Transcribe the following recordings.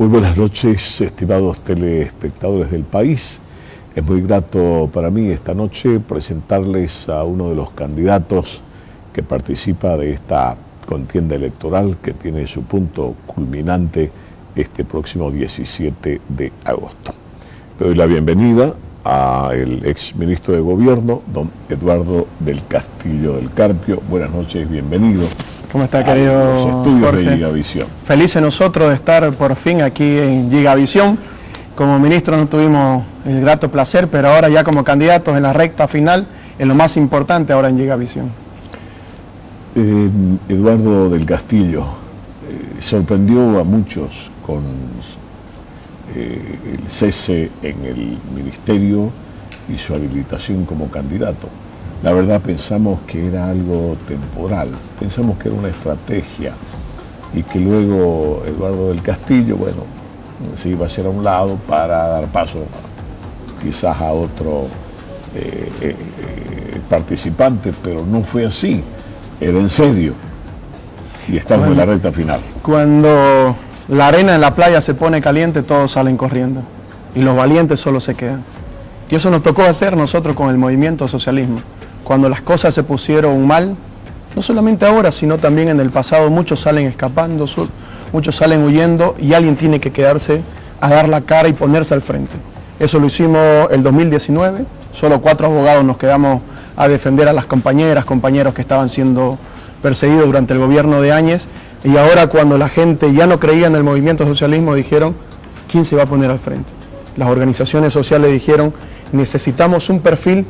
Muy buenas noches, estimados telespectadores del país. Es muy grato para mí esta noche presentarles a uno de los candidatos que participa de esta contienda electoral que tiene su punto culminante este próximo 17 de agosto. Le doy la bienvenida al exministro de Gobierno, don Eduardo del Castillo del Carpio. Buenas noches, bienvenido. ¿Cómo está, querido los estudios Jorge? de Gigavisión. Felices nosotros de estar por fin aquí en Gigavisión. Como ministro no tuvimos el grato placer, pero ahora ya como candidatos en la recta final, en lo más importante ahora en Gigavisión. Eduardo del Castillo sorprendió a muchos con el cese en el ministerio y su habilitación como candidato. La verdad pensamos que era algo temporal, pensamos que era una estrategia y que luego Eduardo del Castillo, bueno, se iba a hacer a un lado para dar paso quizás a otro participante, pero no fue así, era en serio y estamos en la recta final. Cuando la arena en la playa se pone caliente, todos salen corriendo y los valientes solo se quedan. Y eso nos tocó hacer nosotros con el movimiento socialismo. Cuando las cosas se pusieron mal, no solamente ahora, sino también en el pasado, muchos salen escapando, muchos salen huyendo y alguien tiene que quedarse a dar la cara y ponerse al frente. Eso lo hicimos el 2019, solo 4 abogados nos quedamos a defender a las compañeras, compañeros que estaban siendo perseguidos durante el gobierno de Áñez, y ahora cuando la gente ya no creía en el movimiento socialismo dijeron, ¿quién se va a poner al frente? Las organizaciones sociales dijeron, necesitamos un perfil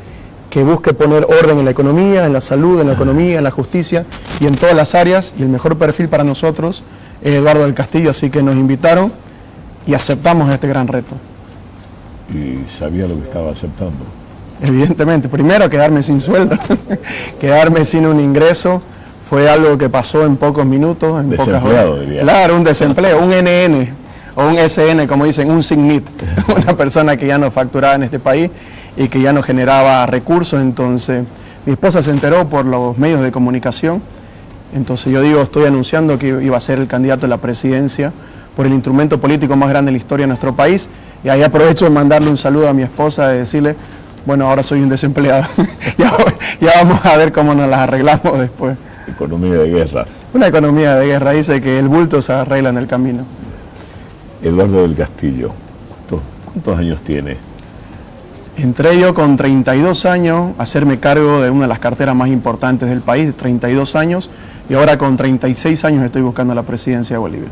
que busque poner orden en la economía, en la salud, en la economía, en la justicia y en todas las áreas, y el mejor perfil para nosotros es Eduardo del Castillo, así que nos invitaron y aceptamos este gran reto. ¿Y sabía lo que estaba aceptando? Evidentemente, primero quedarme sin sueldo, quedarme sin un ingreso, fue algo que pasó en pocos minutos, en pocas horas. Diría. Claro, un desempleo, un NN o un SN, como dicen, un SIGNIT, una persona que ya no facturaba en este país y que ya no generaba recursos. Entonces mi esposa se enteró por los medios de comunicación, entonces yo digo, estoy anunciando que iba a ser el candidato a la presidencia por el instrumento político más grande de la historia de nuestro país, y ahí aprovecho de mandarle un saludo a mi esposa, de decirle, bueno, ahora soy un desempleado, ya vamos a ver cómo nos las arreglamos después. Economía de guerra. Una economía de guerra, dice que el bulto se arregla en el camino. Eduardo del Castillo, ¿cuántos años tiene? Entré yo con 32 años a hacerme cargo de una de las carteras más importantes del país, 32 años, y ahora con 36 años estoy buscando la presidencia de Bolivia.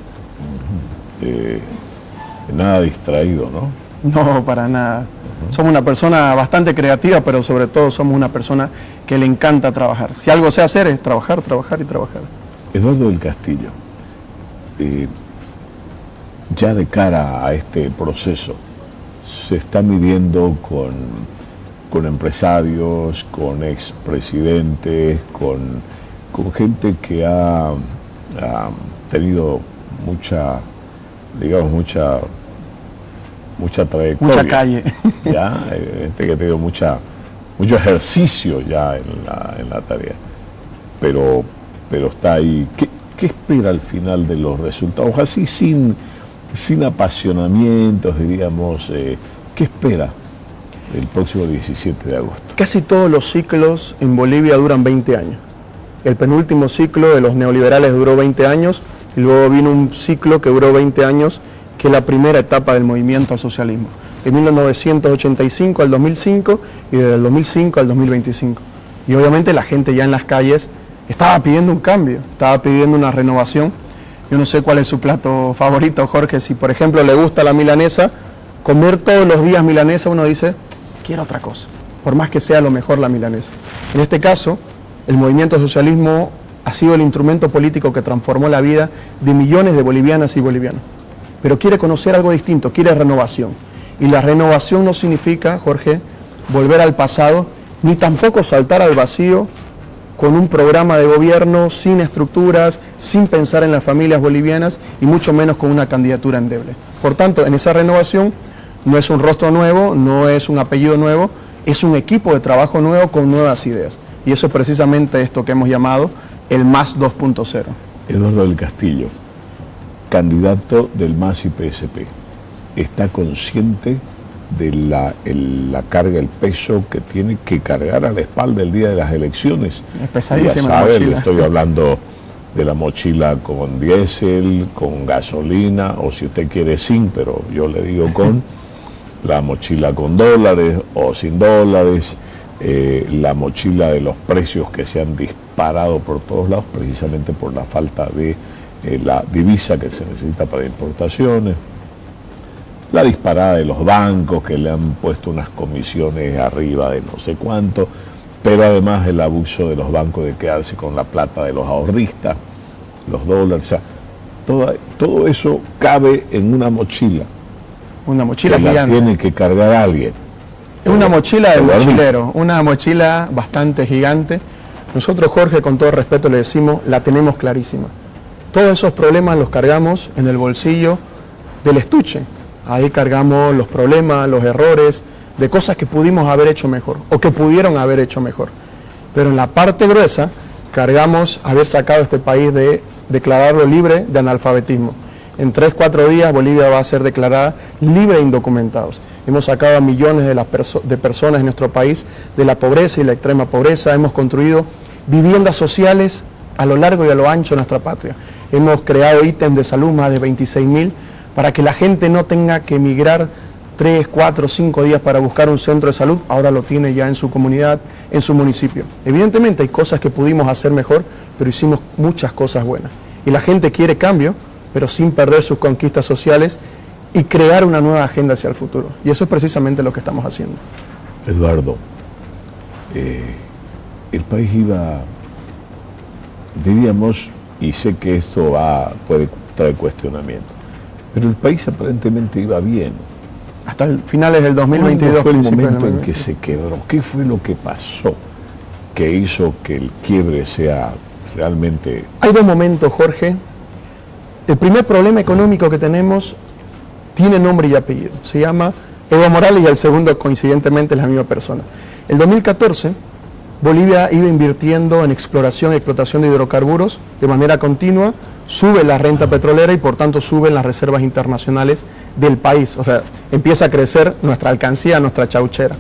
Nada distraído, ¿no? No, para nada. Somos una persona bastante creativa, pero sobre todo somos una persona que le encanta trabajar. Si algo sé hacer es trabajar, trabajar y trabajar. Eduardo del Castillo, ya de cara a este proceso, se está midiendo con empresarios, con expresidentes, con gente que ha tenido mucha trayectoria. Mucha calle. Ya, gente que ha tenido mucho ejercicio ya en la tarea. Pero está ahí. ¿Qué espera al final de los resultados? Así sin apasionamientos, diríamos. ¿Qué espera el próximo 17 de agosto? Casi todos los ciclos en Bolivia duran 20 años. El penúltimo ciclo de los neoliberales duró 20 años y luego vino un ciclo que duró 20 años, que es la primera etapa del movimiento al socialismo, de 1985 al 2005 y desde el 2005 al 2025. Y obviamente la gente ya en las calles estaba pidiendo un cambio, estaba pidiendo una renovación. Yo no sé cuál es su plato favorito, Jorge. Si por ejemplo le gusta la milanesa, comer todos los días milanesa, uno dice, quiero otra cosa, por más que sea lo mejor la milanesa. En este caso, el movimiento socialismo ha sido el instrumento político que transformó la vida de millones de bolivianas y bolivianos. Pero quiere conocer algo distinto, quiere renovación. Y la renovación no significa, Jorge, volver al pasado, ni tampoco saltar al vacío con un programa de gobierno sin estructuras, sin pensar en las familias bolivianas y mucho menos con una candidatura endeble. Por tanto, en esa renovación no es un rostro nuevo, no es un apellido nuevo, es un equipo de trabajo nuevo con nuevas ideas. Y eso es precisamente esto que hemos llamado el MAS 2.0. Eduardo del Castillo, candidato del MAS y PSP, está consciente de la carga, el peso que tiene que cargar a la espalda el día de las elecciones? Es pesadísima ya sabe, la mochila. le estoy hablando de la mochila con diésel, con gasolina, o si usted quiere sin, pero yo le digo con, la mochila con dólares o sin dólares, la mochila de los precios que se han disparado por todos lados, precisamente por la falta de la divisa que se necesita para importaciones, la disparada de los bancos que le han puesto unas comisiones arriba de no sé cuánto, pero además el abuso de los bancos de quedarse con la plata de los ahorristas, los dólares, o sea, todo eso cabe en una mochila. Una mochila que gigante. La tiene que cargar alguien. Es una mochila del mochilero, una mochila bastante gigante. Nosotros, Jorge, con todo respeto le decimos, la tenemos clarísima. Todos esos problemas los cargamos en el bolsillo del estuche. Ahí cargamos los problemas, los errores, de cosas que pudimos haber hecho mejor o que pudieron haber hecho mejor. Pero en la parte gruesa cargamos haber sacado a este país de declararlo libre de analfabetismo. En 3-4 días Bolivia va a ser declarada libre de indocumentados. Hemos sacado a millones de personas en nuestro país de la pobreza y la extrema pobreza. Hemos construido viviendas sociales a lo largo y a lo ancho de nuestra patria. Hemos creado ítems de salud, más de 26.000, para que la gente no tenga que emigrar 3, 4, 5 días para buscar un centro de salud. Ahora lo tiene ya en su comunidad, en su municipio. Evidentemente hay cosas que pudimos hacer mejor, pero hicimos muchas cosas buenas. Y la gente quiere cambio, pero sin perder sus conquistas sociales y crear una nueva agenda hacia el futuro. Y eso es precisamente lo que estamos haciendo. Eduardo, el país iba, diríamos, y sé que esto puede traer cuestionamiento, pero el país aparentemente iba bien. Hasta finales del 2022. ¿Cuándo fue el momento en que se quebró? ¿Qué fue lo que pasó que hizo que el quiebre sea realmente...? Hay dos momentos, Jorge. El primer problema económico que tenemos tiene nombre y apellido. Se llama Evo Morales y el segundo, coincidentemente, es la misma persona. En 2014, Bolivia iba invirtiendo en exploración y explotación de hidrocarburos de manera continua, sube la renta petrolera y por tanto suben las reservas internacionales del país. O sea, empieza a crecer nuestra alcancía, nuestra chauchera.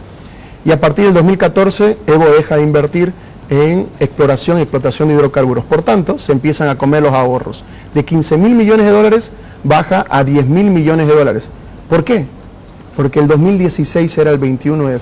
Y a partir del 2014, Evo deja de invertir en exploración y explotación de hidrocarburos. Por tanto, se empiezan a comer los ahorros. De 15.000 millones de dólares baja a 10.000 millones de dólares. ¿Por qué? Porque el 2016 era el 21F.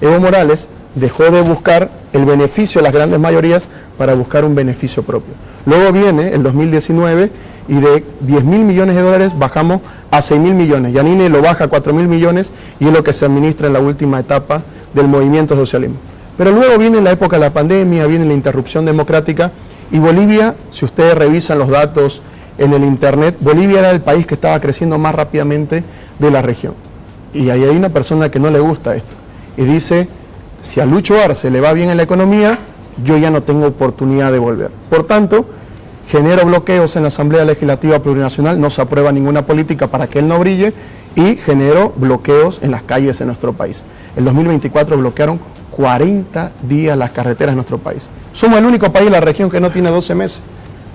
Evo Morales dejó de buscar el beneficio de las grandes mayorías para buscar un beneficio propio. Luego viene el 2019 y de 10.000 millones de dólares bajamos a 6.000 millones. Yanine lo baja a 4.000 millones y es lo que se administra en la última etapa del movimiento socialismo. Pero luego viene la época de la pandemia, viene la interrupción democrática y Bolivia, si ustedes revisan los datos en el internet, Bolivia era el país que estaba creciendo más rápidamente de la región. Y ahí hay una persona que no le gusta esto y dice, si a Lucho Arce le va bien en la economía, yo ya no tengo oportunidad de volver. Por tanto, genero bloqueos en la Asamblea Legislativa Plurinacional, no se aprueba ninguna política para que él no brille y genero bloqueos en las calles en nuestro país. En 2024 bloquearon 40 días las carreteras en nuestro país. Somos el único país de la región que no tiene 12 meses.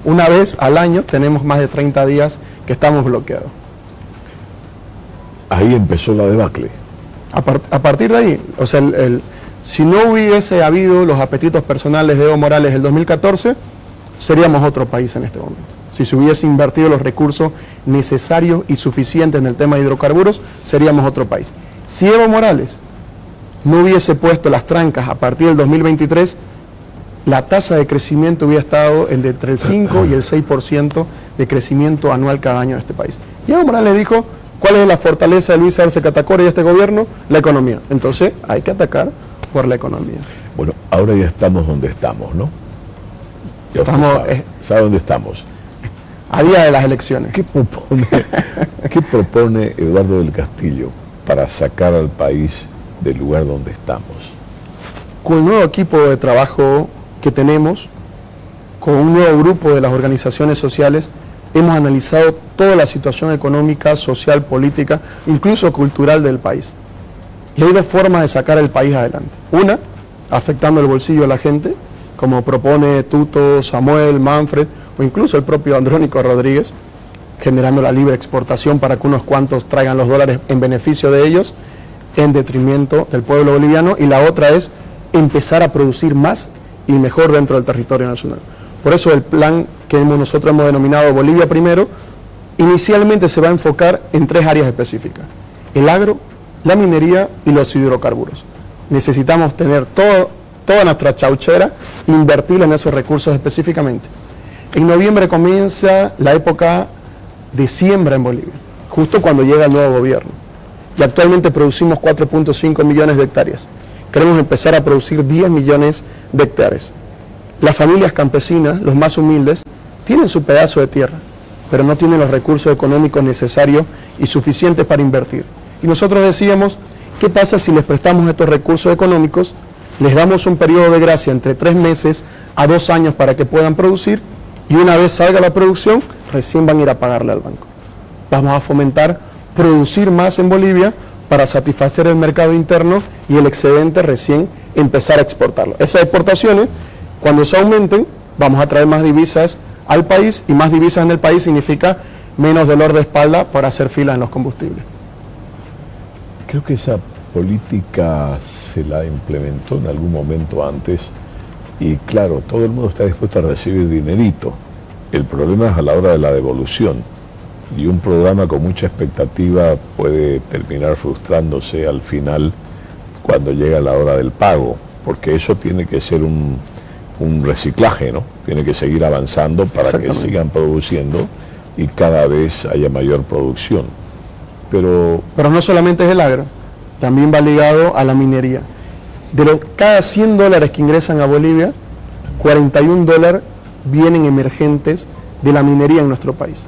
Una vez al año tenemos más de 30 días que estamos bloqueados. Ahí empezó la debacle. A partir de ahí, o sea, si no hubiese habido los apetitos personales de Evo Morales en el 2014, seríamos otro país en este momento. Si se hubiese invertido los recursos necesarios y suficientes en el tema de hidrocarburos, seríamos otro país. Si Evo Morales no hubiese puesto las trancas a partir del 2023, la tasa de crecimiento hubiera estado entre el 5 y el 6% de crecimiento anual cada año en este país. Y Evo Morales dijo, ¿cuál es la fortaleza de Luis Arce Catacora y de este gobierno? La economía. Entonces hay que atacar por la economía. Bueno, ahora ya estamos donde estamos, ¿no? Ya ¿sabe dónde estamos? A día de las elecciones. ¿Qué propone Eduardo del Castillo para sacar al país del lugar donde estamos? Con el nuevo equipo de trabajo que tenemos, con un nuevo grupo de las organizaciones sociales, hemos analizado toda la situación económica, social, política, incluso cultural del país. Y hay dos formas de sacar el país adelante. Una, afectando el bolsillo de la gente, como propone Tuto, Samuel, Manfred o incluso el propio Andrónico Rodríguez. generando la libre exportación para que unos cuantos traigan los dólares en beneficio de ellos, en detrimento del pueblo boliviano, y la otra es empezar a producir más y mejor dentro del territorio nacional. Por eso el plan que nosotros hemos denominado Bolivia Primero, inicialmente se va a enfocar en 3 áreas específicas: el agro, la minería y los hidrocarburos. Necesitamos tener toda nuestra chauchera, invertirla en esos recursos específicamente. En noviembre comienza la época de siembra en Bolivia, justo cuando llega el nuevo gobierno. Y actualmente producimos 4.5 millones de hectáreas. Queremos empezar a producir 10 millones de hectáreas. Las familias campesinas, los más humildes, tienen su pedazo de tierra, pero no tienen los recursos económicos necesarios y suficientes para invertir. Y nosotros decíamos, ¿qué pasa si les prestamos estos recursos económicos, les damos un periodo de gracia entre 3 meses a 2 años para que puedan producir, y una vez salga la producción, recién van a ir a pagarle al banco? Vamos a fomentar producir más en Bolivia para satisfacer el mercado interno y el excedente recién empezar a exportarlo. Esas exportaciones, cuando se aumenten, vamos a traer más divisas al país, y más divisas en el país significa menos dolor de espalda para hacer filas en los combustibles. Creo que esa política se la implementó en algún momento antes, y claro, todo el mundo está dispuesto a recibir dinerito. El problema es a la hora de la devolución, y un programa con mucha expectativa puede terminar frustrándose al final cuando llega la hora del pago, porque eso tiene que ser un reciclaje, ¿no? Tiene que seguir avanzando para que sigan produciendo y cada vez haya mayor producción. Pero no solamente es el agro, también va ligado a la minería. De cada 100 dólares que ingresan a Bolivia, 41 dólares vienen emergentes de la minería en nuestro país.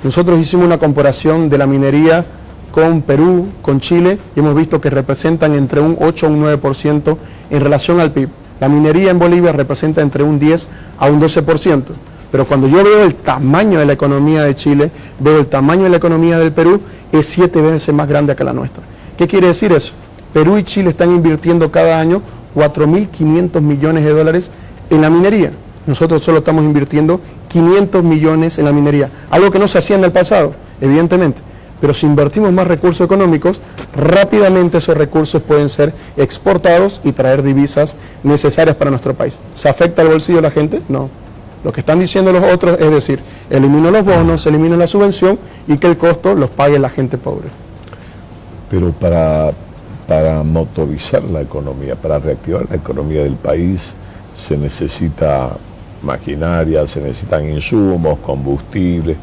Nosotros hicimos una comparación de la minería con Perú, con Chile, y hemos visto que representan entre un 8 a un 9% en relación al PIB. La minería en Bolivia representa entre un 10 a un 12%. Pero cuando yo veo el tamaño de la economía de Chile, veo el tamaño de la economía del Perú, es 7 veces más grande que la nuestra. ¿Qué quiere decir eso? Perú y Chile están invirtiendo cada año 4.500 millones de dólares en la minería. Nosotros solo estamos invirtiendo 500 millones en la minería, algo que no se hacía en el pasado, evidentemente. Pero si invertimos más recursos económicos, rápidamente esos recursos pueden ser exportados y traer divisas necesarias para nuestro país. ¿Se afecta el bolsillo de la gente? No. Lo que están diciendo los otros es decir, elimino los bonos, elimino la subvención y que el costo los pague la gente pobre. Pero para motorizar la economía, para reactivar la economía del país, se necesita maquinaria, se necesitan insumos, combustibles.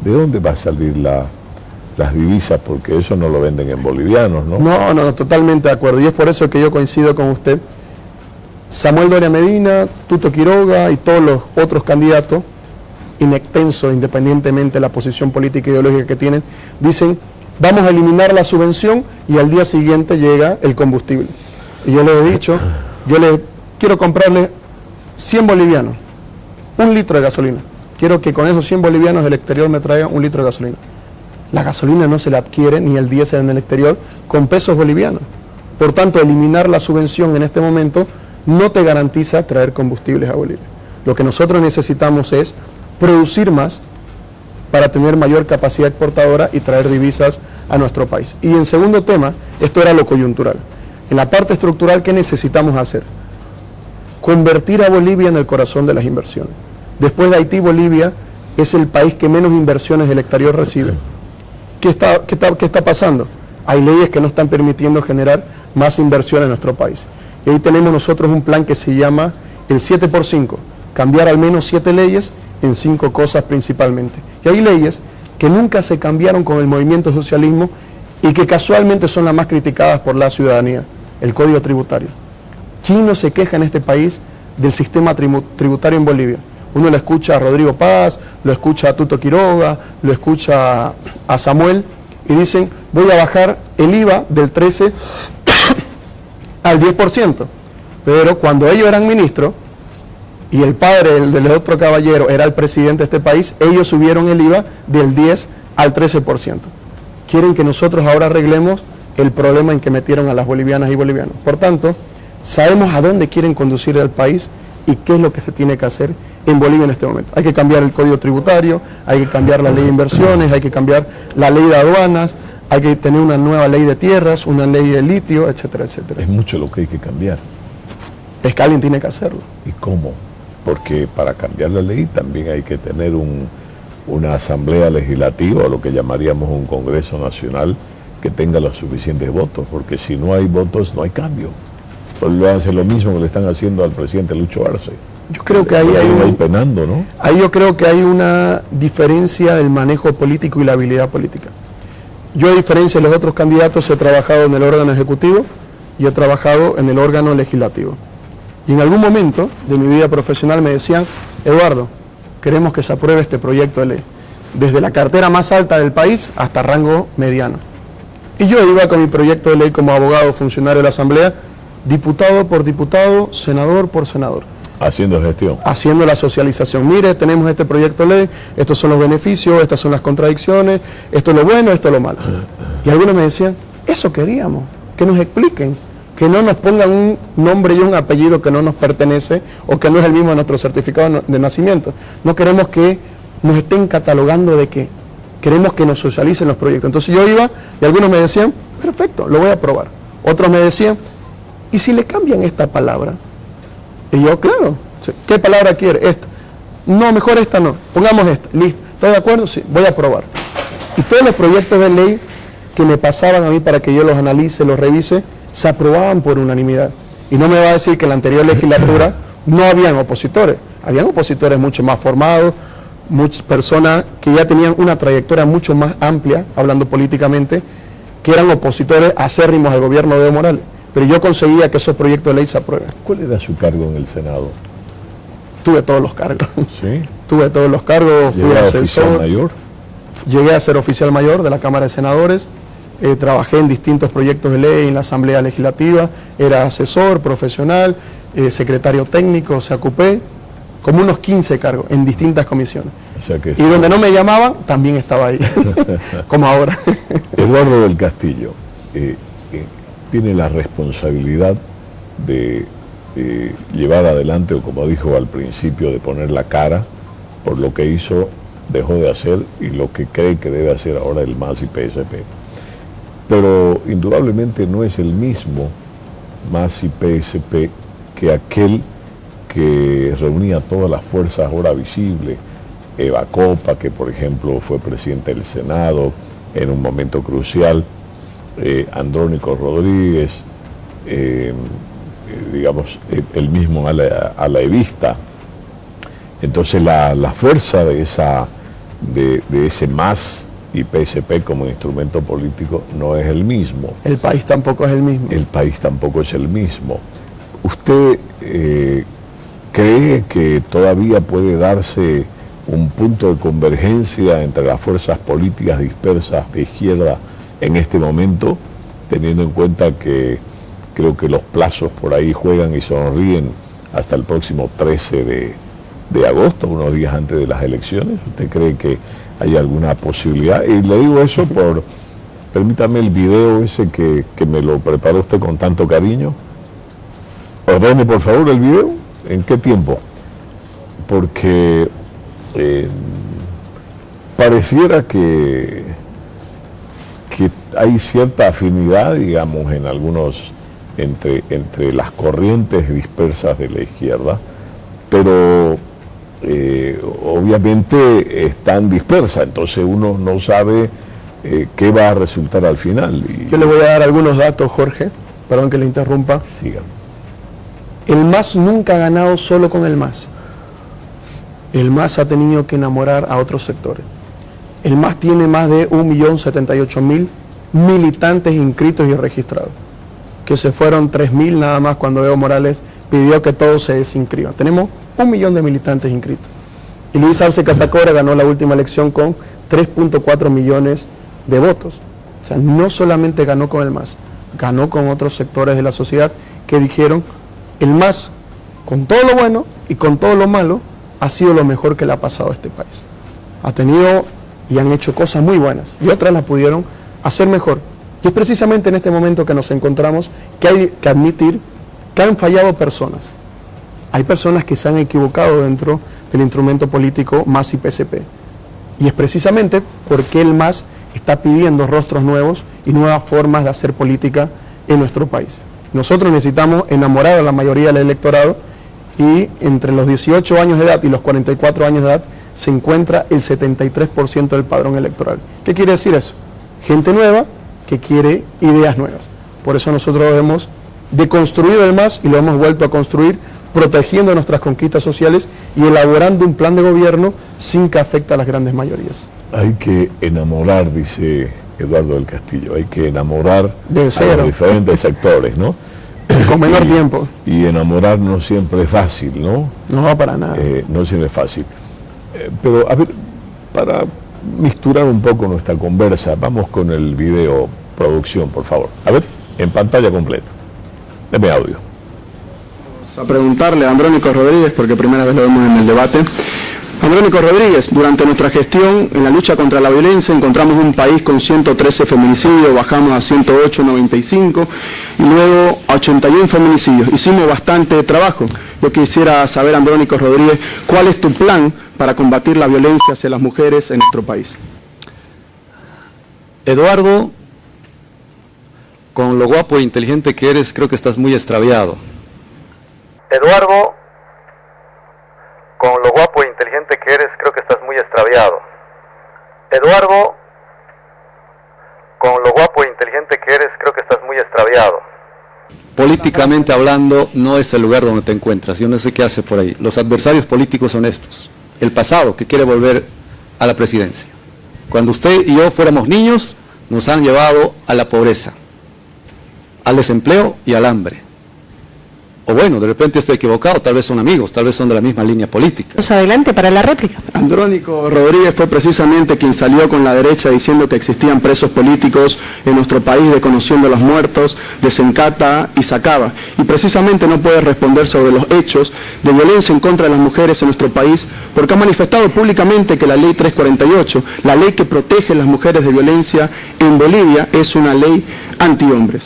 ¿De dónde va a salir las divisas? Porque eso no lo venden en bolivianos, ¿no? No, totalmente de acuerdo. Y es por eso que yo coincido con usted. Samuel Doria Medina, Tuto Quiroga y todos los otros candidatos, inextensos independientemente de la posición política e ideológica que tienen, dicen, vamos a eliminar la subvención, y al día siguiente llega el combustible. Y yo les he dicho, yo les quiero comprarle 100 bolivianos, 1 litro de gasolina. Quiero que con esos 100 bolivianos del exterior me traigan 1 litro de gasolina. La gasolina no se la adquiere, ni el diésel en el exterior, con pesos bolivianos. Por tanto, eliminar la subvención en este momento no te garantiza traer combustibles a Bolivia. Lo que nosotros necesitamos es producir más para tener mayor capacidad exportadora y traer divisas a nuestro país. Y en segundo tema, esto era lo coyuntural. En la parte estructural, ¿qué necesitamos hacer? Convertir a Bolivia en el corazón de las inversiones. Después de Haití, Bolivia es el país que menos inversiones del exterior recibe. ¿Qué está pasando? Hay leyes que no están permitiendo generar más inversión en nuestro país. Y ahí tenemos nosotros un plan que se llama el 7x5, cambiar al menos 7 leyes en 5 cosas principalmente. Y hay leyes que nunca se cambiaron con el movimiento socialismo y que casualmente son las más criticadas por la ciudadanía, el Código Tributario. ¿Quién no se queja en este país del sistema tributario en Bolivia? Uno lo escucha a Rodrigo Paz, lo escucha a Tuto Quiroga, lo escucha a Samuel, y dicen, voy a bajar el IVA del 13 al 10%. Pero cuando ellos eran ministros, y el padre del otro caballero era el presidente de este país, ellos subieron el IVA del 10 al 13%. Quieren que nosotros ahora arreglemos el problema en que metieron a las bolivianas y bolivianos. Por tanto, sabemos a dónde quieren conducir al país y qué es lo que se tiene que hacer en Bolivia en este momento. Hay que cambiar el código tributario, hay que cambiar la ley de inversiones, hay que cambiar la ley de aduanas, hay que tener una nueva ley de tierras, una ley de litio, etcétera, etcétera. Es mucho lo que hay que cambiar. Es que alguien tiene que hacerlo. ¿Y cómo? Porque para cambiar la ley también hay que tener una asamblea legislativa, o lo que llamaríamos un Congreso Nacional, que tenga los suficientes votos, porque si no hay votos no hay cambio. Pues lo hace lo mismo que le están haciendo al presidente Lucho Arce. Yo creo que ahí hay penando, ¿no? Ahí yo creo que hay una diferencia del manejo político y la habilidad política. Yo, a diferencia de los otros candidatos, he trabajado en el órgano ejecutivo y he trabajado en el órgano legislativo. Y en algún momento de mi vida profesional me decían: Eduardo, queremos que se apruebe este proyecto de ley, desde la cartera más alta del país hasta rango mediano. Y yo iba con mi proyecto de ley como abogado, funcionario de la Asamblea, diputado por diputado, senador por senador. Haciendo gestión. Haciendo la socialización. Mire, tenemos este proyecto de ley, estos son los beneficios, estas son las contradicciones, esto es lo bueno, esto es lo malo. Y algunos me decían: eso queríamos, que nos expliquen, que no nos pongan un nombre y un apellido que no nos pertenece o que no es el mismo de nuestro certificado de nacimiento. No queremos que nos estén catalogando de qué. Queremos que nos socialicen los proyectos. Entonces yo iba y algunos me decían: perfecto, lo voy a aprobar. Otros me decían: ¿y si le cambian esta palabra? Y yo, claro, ¿qué palabra quiere? Esta. No, mejor esta no, pongamos esta, listo. ¿Estoy de acuerdo? Sí, voy a aprobar. Y todos los proyectos de ley que me pasaban a mí para que yo los analice, los revise, se aprobaban por unanimidad. Y no me va a decir que en la anterior legislatura no habían opositores. Habían opositores mucho más formados, muchas personas que ya tenían una trayectoria mucho más amplia, hablando políticamente, que eran opositores acérrimos al gobierno de Evo Morales. Pero yo conseguía que esos proyectos de ley se aprueben. ¿Cuál era su cargo en el Senado? Tuve todos los cargos. ¿Sí? Tuve todos los cargos, fui asesor. ¿Oficial mayor? Llegué a ser oficial mayor de la Cámara de Senadores, trabajé en distintos proyectos de ley en la Asamblea Legislativa, era asesor, profesional, secretario técnico, o sea, ocupé como unos 15 cargos en distintas comisiones. O sea que y donde no me llamaban, también estaba ahí, como ahora. Eduardo del Castillo tiene la responsabilidad de llevar adelante, o como dijo al principio, de poner la cara por lo que hizo, dejó de hacer y lo que cree que debe hacer ahora el MAS y PSP. Pero indudablemente no es el mismo MAS y PSP que aquel que reunía todas las fuerzas ahora visibles. Eva Copa, que por ejemplo fue presidente del Senado en un momento crucial, Andrónico Rodríguez, digamos, el mismo ala evista. Entonces la fuerza de ese MAS y PSP como instrumento político no es el mismo. El país tampoco es el mismo. El país tampoco es el mismo. ¿Usted cree que todavía puede darse un punto de convergencia entre las fuerzas políticas dispersas de izquierda en este momento, teniendo en cuenta que creo que los plazos por ahí juegan y sonríen hasta el próximo 13 de agosto, unos días antes de las elecciones? ¿Usted cree que hay alguna posibilidad? Y le digo eso permítame el video ese que me lo preparó usted con tanto cariño. Ordene por favor el video. ¿En qué tiempo? Porque pareciera que hay cierta afinidad, digamos, en algunos, entre las corrientes dispersas de la izquierda, pero obviamente están dispersas, entonces uno no sabe qué va a resultar al final. Yo le voy a dar algunos datos, Jorge, perdón que le interrumpa. Síganme. El MAS nunca ha ganado solo con el MAS. El MAS ha tenido que enamorar a otros sectores. El MAS tiene más de 1.078.000 militantes inscritos y registrados, que se fueron 3.000 nada más cuando Evo Morales pidió que todos se desinscriban. Tenemos 1 millón de militantes inscritos. Y Luis Arce Catacora ganó la última elección con 3.4 millones de votos. O sea, no solamente ganó con el MAS, ganó con otros sectores de la sociedad que dijeron: el MAS, con todo lo bueno y con todo lo malo, ha sido lo mejor que le ha pasado a este país. Ha tenido y han hecho cosas muy buenas, y otras las pudieron hacer mejor. Y es precisamente en este momento que nos encontramos que hay que admitir que han fallado personas, hay personas que se han equivocado dentro del instrumento político MAS y PSP. Y es precisamente porque el MAS está pidiendo rostros nuevos y nuevas formas de hacer política en nuestro país. Nosotros necesitamos enamorar a la mayoría del electorado, y entre los 18 años de edad y los 44 años de edad se encuentra el 73% del padrón electoral. ¿Qué quiere decir eso? Gente nueva que quiere ideas nuevas. Por eso nosotros hemos deconstruido el MAS y lo hemos vuelto a construir, protegiendo nuestras conquistas sociales y elaborando un plan de gobierno sin que afecte a las grandes mayorías. Hay que enamorar, dice Eduardo del Castillo, hay que enamorar a los diferentes sectores, ¿no? Con menor tiempo. Y enamorar no siempre es fácil, ¿no? No va para nada. No siempre es fácil. Pero, a ver, para misturar un poco nuestra conversa, vamos con el video, producción, por favor. A ver, en pantalla completa. Deme audio. Vamos a preguntarle a Andrónico Rodríguez, porque primera vez lo vemos en el debate. Andrónico Rodríguez, durante nuestra gestión en la lucha contra la violencia encontramos un país con 113 feminicidios, bajamos a 108, 95 y luego a 81 feminicidios. Hicimos bastante trabajo. Yo quisiera saber, Andrónico Rodríguez, ¿cuál es tu plan para combatir la violencia hacia las mujeres en nuestro país? Eduardo, con lo guapo e inteligente que eres, creo que estás muy extraviado. Eduardo, con lo guapo e inteligente que eres, creo que estás muy extraviado. Eduardo, con lo guapo e inteligente que eres, creo que estás muy extraviado. Políticamente hablando, no es el lugar donde te encuentras. Yo no sé qué hace por ahí. Los adversarios políticos son estos. El pasado, que quiere volver a la presidencia. Cuando usted y yo fuéramos niños, nos han llevado a la pobreza, al desempleo y al hambre. O bueno, de repente estoy equivocado, tal vez son amigos, tal vez son de la misma línea política. Vamos adelante para la réplica. Andrónico Rodríguez fue precisamente quien salió con la derecha diciendo que existían presos políticos en nuestro país, desconociendo a los muertos, desencata y sacaba. Y precisamente no puede responder sobre los hechos de violencia en contra de las mujeres en nuestro país, porque ha manifestado públicamente que la ley 348, la ley que protege a las mujeres de violencia en Bolivia, es una ley antihombres.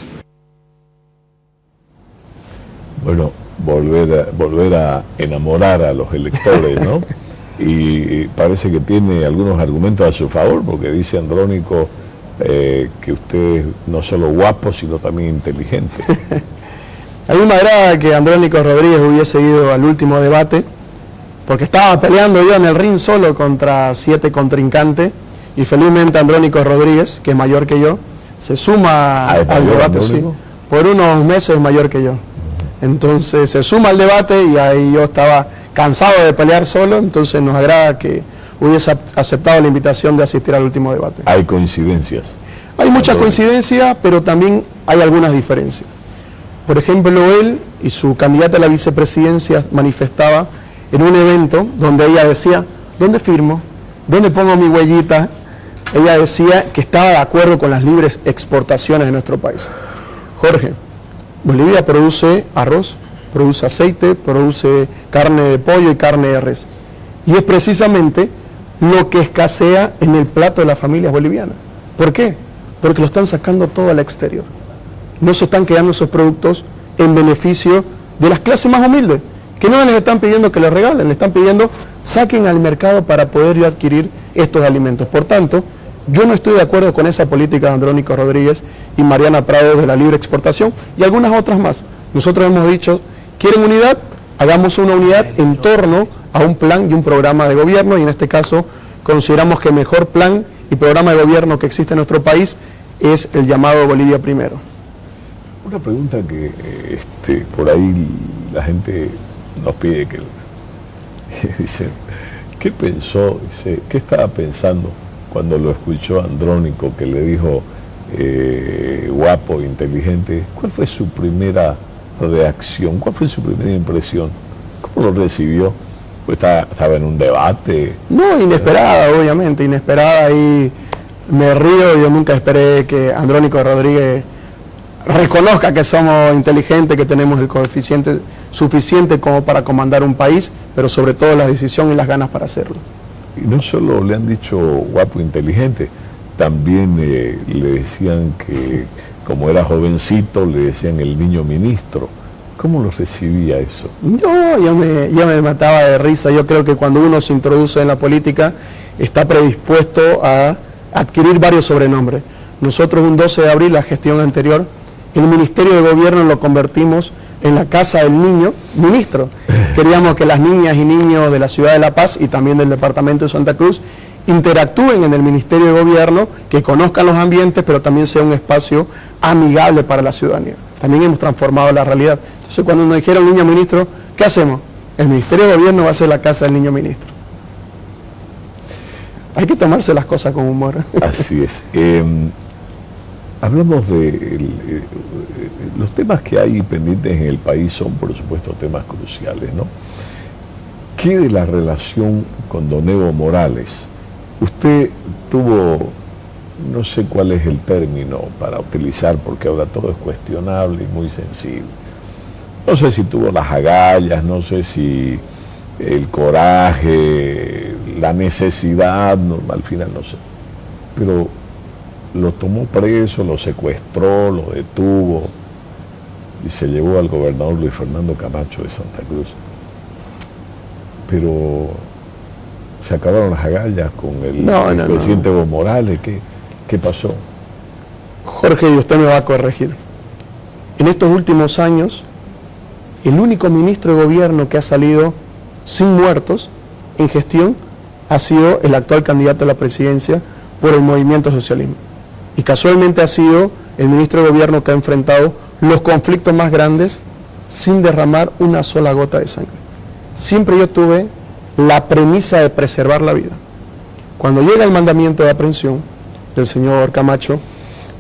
Bueno, volver a enamorar a los electores, ¿no? Y parece que tiene algunos argumentos a su favor, porque dice Andrónico que usted es no solo guapo, sino también inteligente. A mí me agrada que Andrónico Rodríguez hubiese ido al último debate, porque estaba peleando yo en el ring solo contra 7 contrincantes, y felizmente Andrónico Rodríguez, que es mayor que yo, se suma al debate, sí, por unos meses mayor que yo. Entonces se suma al debate y ahí yo estaba cansado de pelear solo, entonces nos agrada que hubiese aceptado la invitación de asistir al último debate. Hay coincidencias. Hay muchas coincidencias, pero también hay algunas diferencias. Por ejemplo, él y su candidata a la vicepresidencia manifestaba en un evento donde ella decía, ¿dónde firmo? ¿Dónde pongo mi huellita? Ella decía que estaba de acuerdo con las libres exportaciones de nuestro país. Jorge, Bolivia produce arroz, produce aceite, produce carne de pollo y carne de res. Y es precisamente lo que escasea en el plato de las familias bolivianas. ¿Por qué? Porque lo están sacando todo al exterior. No se están quedando esos productos en beneficio de las clases más humildes, que no les están pidiendo que les regalen, les están pidiendo saquen al mercado para poder adquirir estos alimentos. Por tanto, yo no estoy de acuerdo con esa política de Andrónico Rodríguez y Mariana Prado de la libre exportación y algunas otras más. Nosotros hemos dicho, ¿quieren unidad? Hagamos una unidad en torno a un plan y un programa de gobierno, y en este caso consideramos que el mejor plan y programa de gobierno que existe en nuestro país es el llamado Bolivia Primero. Una pregunta que por ahí la gente nos pide que dice, ¿qué pensó? Dice, ¿qué estaba pensando cuando lo escuchó Andrónico que le dijo guapo, inteligente? ¿Cuál fue su primera reacción? ¿Cuál fue su primera impresión? ¿Cómo lo recibió? Pues estaba en un debate. No, inesperada, obviamente, inesperada, y me río. Yo nunca esperé que Andrónico Rodríguez reconozca que somos inteligentes, que tenemos el coeficiente suficiente como para comandar un país, pero sobre todo la decisión y las ganas para hacerlo. Y no solo le han dicho guapo, inteligente, también le decían que, como era jovencito, le decían el niño ministro. ¿Cómo lo recibía eso? Yo me mataba de risa. Yo creo que cuando uno se introduce en la política está predispuesto a adquirir varios sobrenombres. Nosotros un 12 de abril, la gestión anterior, el Ministerio de Gobierno lo convertimos en la Casa del Niño Ministro. Queríamos que las niñas y niños de la ciudad de La Paz y también del departamento de Santa Cruz interactúen en el Ministerio de Gobierno, que conozcan los ambientes, pero también sea un espacio amigable para la ciudadanía. También hemos transformado la realidad. Entonces, cuando nos dijeron niño ministro, ¿qué hacemos? El Ministerio de Gobierno va a ser la Casa del Niño Ministro. Hay que tomarse las cosas con humor. Así es. Hablamos de los temas que hay pendientes en el país, son por supuesto temas cruciales, ¿no? ¿Qué de la relación con don Evo Morales? Usted tuvo, no sé cuál es el término para utilizar, porque ahora todo es cuestionable y muy sensible. No sé si tuvo las agallas, no sé si el coraje, la necesidad, no, al final no sé. Pero lo tomó preso, lo secuestró, lo detuvo y se llevó al gobernador Luis Fernando Camacho de Santa Cruz. Pero se acabaron las agallas con el presidente Evo Morales. ¿Qué pasó? Jorge, y usted me va a corregir. En estos últimos años, el único ministro de gobierno que ha salido sin muertos en gestión ha sido el actual candidato a la presidencia por el movimiento socialismo. Y casualmente ha sido el ministro de gobierno que ha enfrentado los conflictos más grandes sin derramar una sola gota de sangre. Siempre yo tuve la premisa de preservar la vida. Cuando llega el mandamiento de aprehensión del señor Camacho,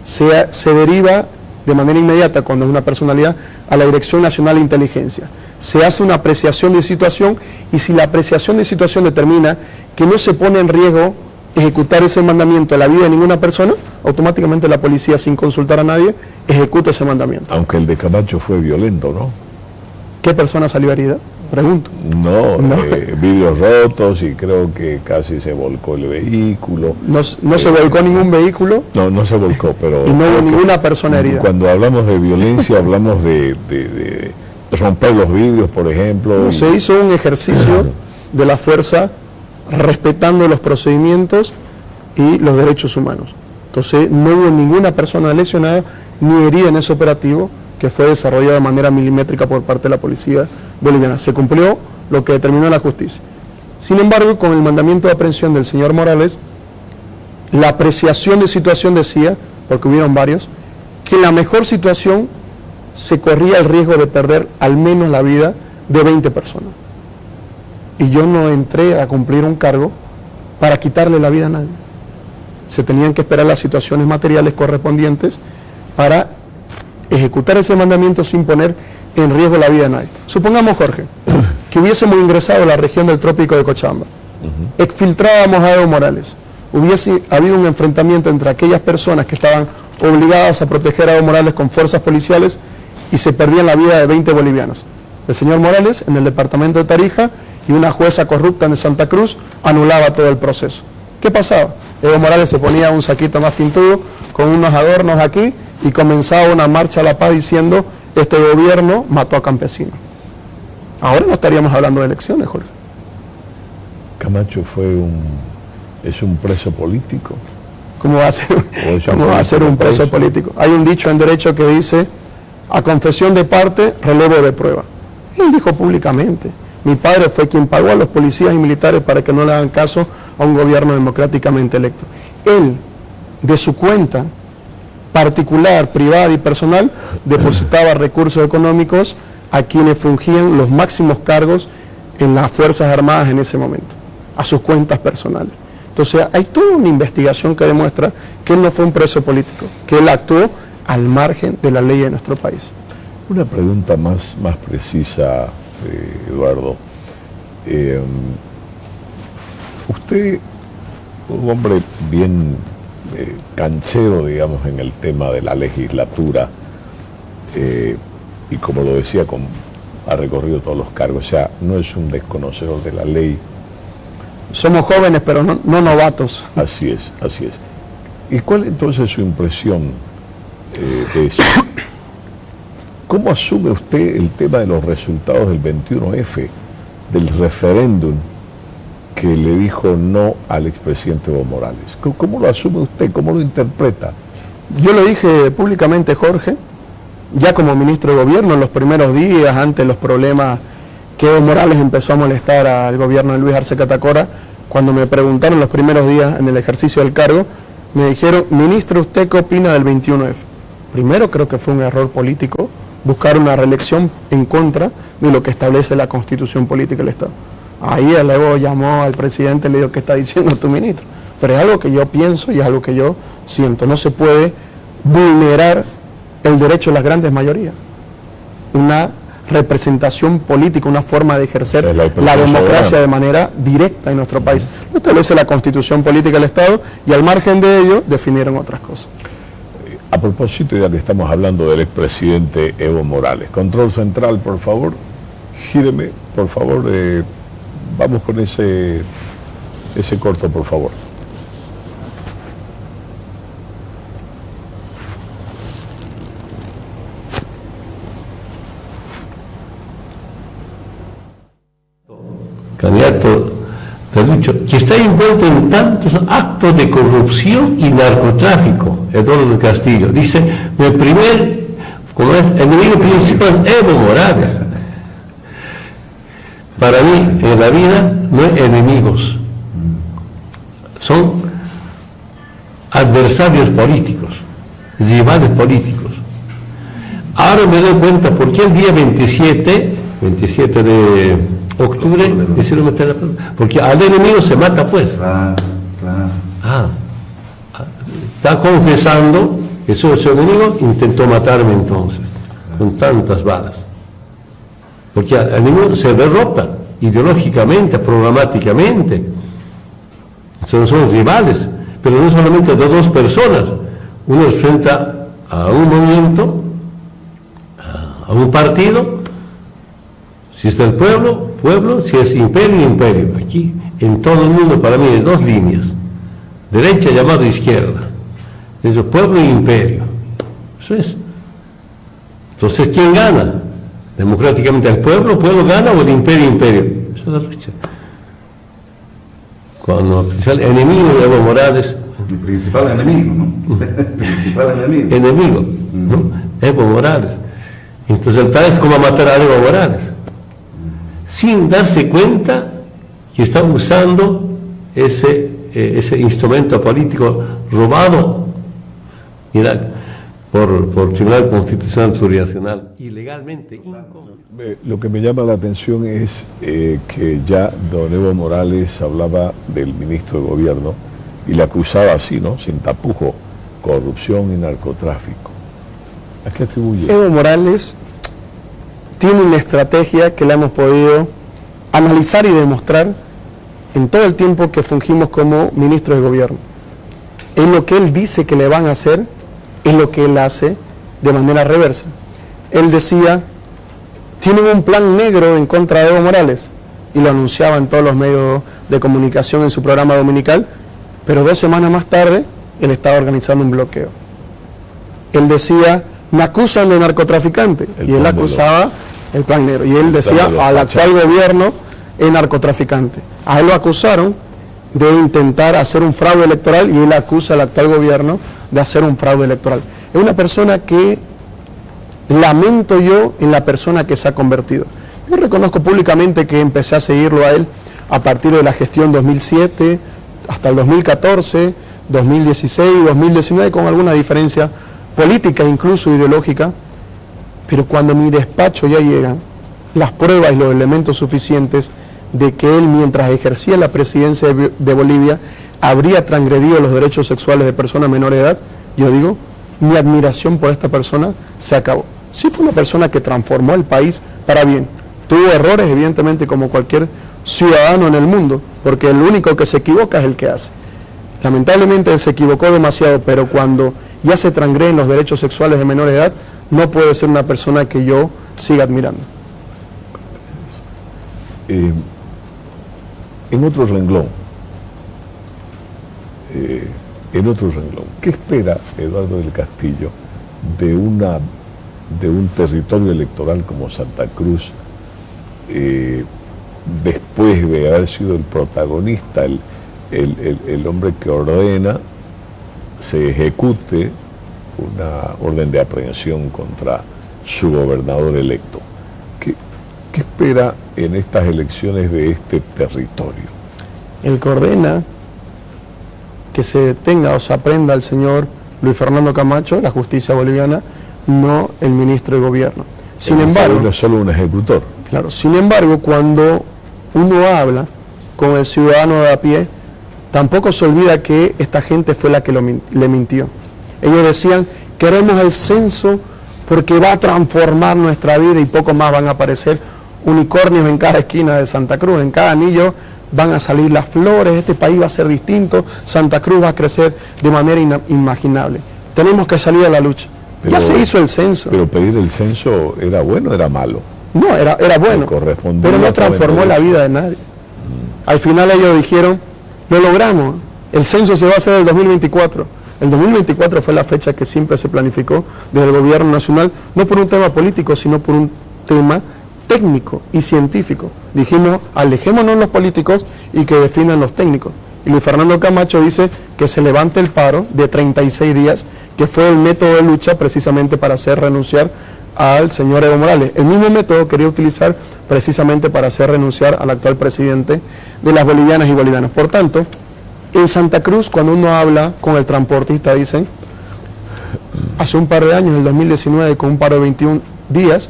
se deriva de manera inmediata, cuando es una personalidad, a la Dirección Nacional de Inteligencia. Se hace una apreciación de situación y si la apreciación de situación determina que no se pone en riesgo ejecutar ese mandamiento a la vida de ninguna persona, automáticamente la policía, sin consultar a nadie, ejecuta ese mandamiento. Aunque el de Camacho fue violento, ¿no? ¿Qué persona salió herida? Pregunto. No. Vidrios rotos y creo que casi se volcó el vehículo. No se volcó ningún vehículo. No se volcó, pero... Y no hubo ninguna persona herida. Cuando hablamos de violencia, hablamos de romper los vidrios, por ejemplo. Se hizo un ejercicio de la fuerza respetando los procedimientos y los derechos humanos. Entonces no hubo ninguna persona lesionada ni herida en ese operativo que fue desarrollado de manera milimétrica por parte de la policía boliviana. Se cumplió lo que determinó la justicia. Sin embargo, con el mandamiento de aprehensión del señor Morales, la apreciación de situación decía, porque hubieron varios, que en la mejor situación se corría el riesgo de perder al menos la vida de 20 personas. Y yo no entré a cumplir un cargo para quitarle la vida a nadie. Se tenían que esperar las situaciones materiales correspondientes para ejecutar ese mandamiento sin poner en riesgo la vida de nadie. Supongamos, Jorge, que hubiésemos ingresado a la región del trópico de Cochabamba, exfiltrábamos a Evo Morales, hubiese habido un enfrentamiento entre aquellas personas que estaban obligadas a proteger a Evo Morales con fuerzas policiales y se perdían la vida de 20 bolivianos. El señor Morales en el departamento de Tarija y una jueza corrupta en Santa Cruz anulaba todo el proceso. ¿Qué pasaba? Evo Morales se ponía un saquito más pintudo con unos adornos aquí y comenzaba una marcha a la paz diciendo: este gobierno mató a campesinos. Ahora no estaríamos hablando de elecciones, Jorge. Camacho es un preso político. ¿Cómo va a ser un preso político? Hay un dicho en derecho que dice: a confesión de parte, relevo de prueba. Él dijo públicamente: mi padre fue quien pagó a los policías y militares para que no le hagan caso a un gobierno democráticamente electo. Él, de su cuenta particular, privada y personal, depositaba recursos económicos a quienes fungían los máximos cargos en las Fuerzas Armadas en ese momento, a sus cuentas personales. Entonces hay toda una investigación que demuestra que él no fue un preso político, que él actuó al margen de la ley de nuestro país. Una pregunta más precisa, Eduardo. Usted, un hombre bien canchero, digamos, en el tema de la legislatura, y como lo decía, ha recorrido todos los cargos, o sea, no es un desconocedor de la ley. Somos jóvenes, pero no novatos. Así es. ¿Y cuál entonces es su impresión de eso? ¿Cómo asume usted el tema de los resultados del 21F, del referéndum que le dijo no al expresidente Evo Morales? ¿Cómo lo asume usted? ¿Cómo lo interpreta? Yo lo dije públicamente, Jorge, ya como ministro de gobierno, en los primeros días, ante los problemas que Evo Morales empezó a molestar al gobierno de Luis Arce Catacora. Cuando me preguntaron los primeros días en el ejercicio del cargo, me dijeron: ministro, ¿usted qué opina del 21F? Primero, creo que fue un error político buscar una reelección en contra de lo que establece la Constitución Política del Estado. Ahí luego llamó al presidente y le dijo: ¿qué está diciendo tu ministro? Pero es algo que yo pienso y es algo que yo siento. No se puede vulnerar el derecho de las grandes mayorías. Una representación política, una forma de ejercer la democracia de manera directa en nuestro país. Lo establece la Constitución Política del Estado y al margen de ello definieron otras cosas. A propósito, ya que estamos hablando del expresidente Evo Morales, control central, por favor, gíreme, por favor, vamos con ese corto, por favor. Candidato Terrucho, que está envuelto en tantos actos de corrupción y narcotráfico, Eduardo del Castillo. Dice: el primer enemigo principal es Evo Morales. Para mí, en la vida no hay enemigos, son adversarios políticos, rivales políticos. Ahora me doy cuenta por qué el día 27 de octubre decidieron meter la pelota, porque al enemigo se mata, pues. Claro. Está confesando que soy su enemigo, intentó matarme entonces, con tantas balas. Porque al enemigo se derrota ideológicamente, programáticamente. Son rivales, pero no solamente de dos personas. Uno enfrenta a un movimiento, a un partido. Si está el pueblo, si es imperio, imperio. Aquí, en todo el mundo, para mí, hay dos líneas. Derecha llamada izquierda. Es el pueblo y imperio. Eso es. Entonces, ¿quién gana? Democráticamente, ¿el pueblo gana o el imperio, imperio? Esa es la lucha. Cuando el enemigo de Evo Morales... El principal enemigo, ¿no? El principal enemigo. Enemigo, ¿no? Evo Morales. Entonces, el tal es como matar a Evo Morales, sin darse cuenta que está usando ese instrumento político robado, mira, por Tribunal Constitucional Plurinacional, ilegalmente. Lo que me llama la atención es que ya don Evo Morales hablaba del ministro de Gobierno y le acusaba así, ¿no?, sin tapujo, corrupción y narcotráfico. ¿A qué atribuye? Evo Morales tiene una estrategia que la hemos podido analizar y demostrar en todo el tiempo que fungimos como ministro de gobierno. Es lo que él dice que le van a hacer, es lo que él hace de manera reversa. Él decía: tienen un plan negro en contra de Evo Morales, y lo anunciaba en todos los medios de comunicación en su programa dominical, pero 2 semanas más tarde él estaba organizando un bloqueo. Él decía: me acusan de narcotraficante, y él acusaba el plan negro, y él decía al actual gobierno es narcotraficante. A él lo acusaron de intentar hacer un fraude electoral y él acusa al actual gobierno de hacer un fraude electoral. Es una persona que lamento yo en la persona que se ha convertido. Yo reconozco públicamente que empecé a seguirlo a él a partir de la gestión 2007 hasta el 2014, 2016, 2019, con alguna diferencia política, incluso ideológica, pero cuando a mi despacho ya llegan las pruebas y los elementos suficientes de que él, mientras ejercía la presidencia de Bolivia, habría transgredido los derechos sexuales de personas menores de edad, yo digo, mi admiración por esta persona se acabó. Sí fue una persona que transformó el país para bien. Tuvo errores, evidentemente, como cualquier ciudadano en el mundo, porque el único que se equivoca es el que hace. Lamentablemente él se equivocó demasiado, pero cuando ya se transgreden los derechos sexuales de menores de edad, no puede ser una persona que yo siga admirando. En otro renglón, ¿qué espera Eduardo del Castillo de una de un territorio electoral como Santa Cruz, después de haber sido el protagonista, el hombre que ordena, se ejecute una orden de aprehensión contra su gobernador electo? ¿Qué espera en estas elecciones de este territorio? El que ordena que se detenga o se aprenda al señor Luis Fernando Camacho, la justicia boliviana, no el ministro de gobierno. Sin embargo, no es solo un ejecutor. Claro, sin embargo, cuando uno habla con el ciudadano de a pie, tampoco se olvida que esta gente fue la que le mintió. Ellos decían, queremos el censo porque va a transformar nuestra vida, y poco más van a aparecer unicornios en cada esquina de Santa Cruz, en cada anillo van a salir las flores, este país va a ser distinto, Santa Cruz va a crecer de manera inimaginable. Tenemos que salir a la lucha. Ya se hizo el censo. Pero pedir el censo ¿era bueno o era malo? No, era bueno, pero no transformó la vida de nadie. Al final ellos dijeron, lo logramos, el censo se va a hacer en el 2024. El 2024 fue la fecha que siempre se planificó desde el gobierno nacional, no por un tema político, sino por un tema técnico y científico. Dijimos, alejémonos los políticos y que definan los técnicos. Y Luis Fernando Camacho dice que se levante el paro de 36 días, que fue el método de lucha precisamente para hacer renunciar al señor Evo Morales. El mismo método quería utilizar precisamente para hacer renunciar al actual presidente de las bolivianas y bolivianos. Por tanto, en Santa Cruz, cuando uno habla con el transportista, dicen, hace un par de años, en el 2019, con un paro de 21 días,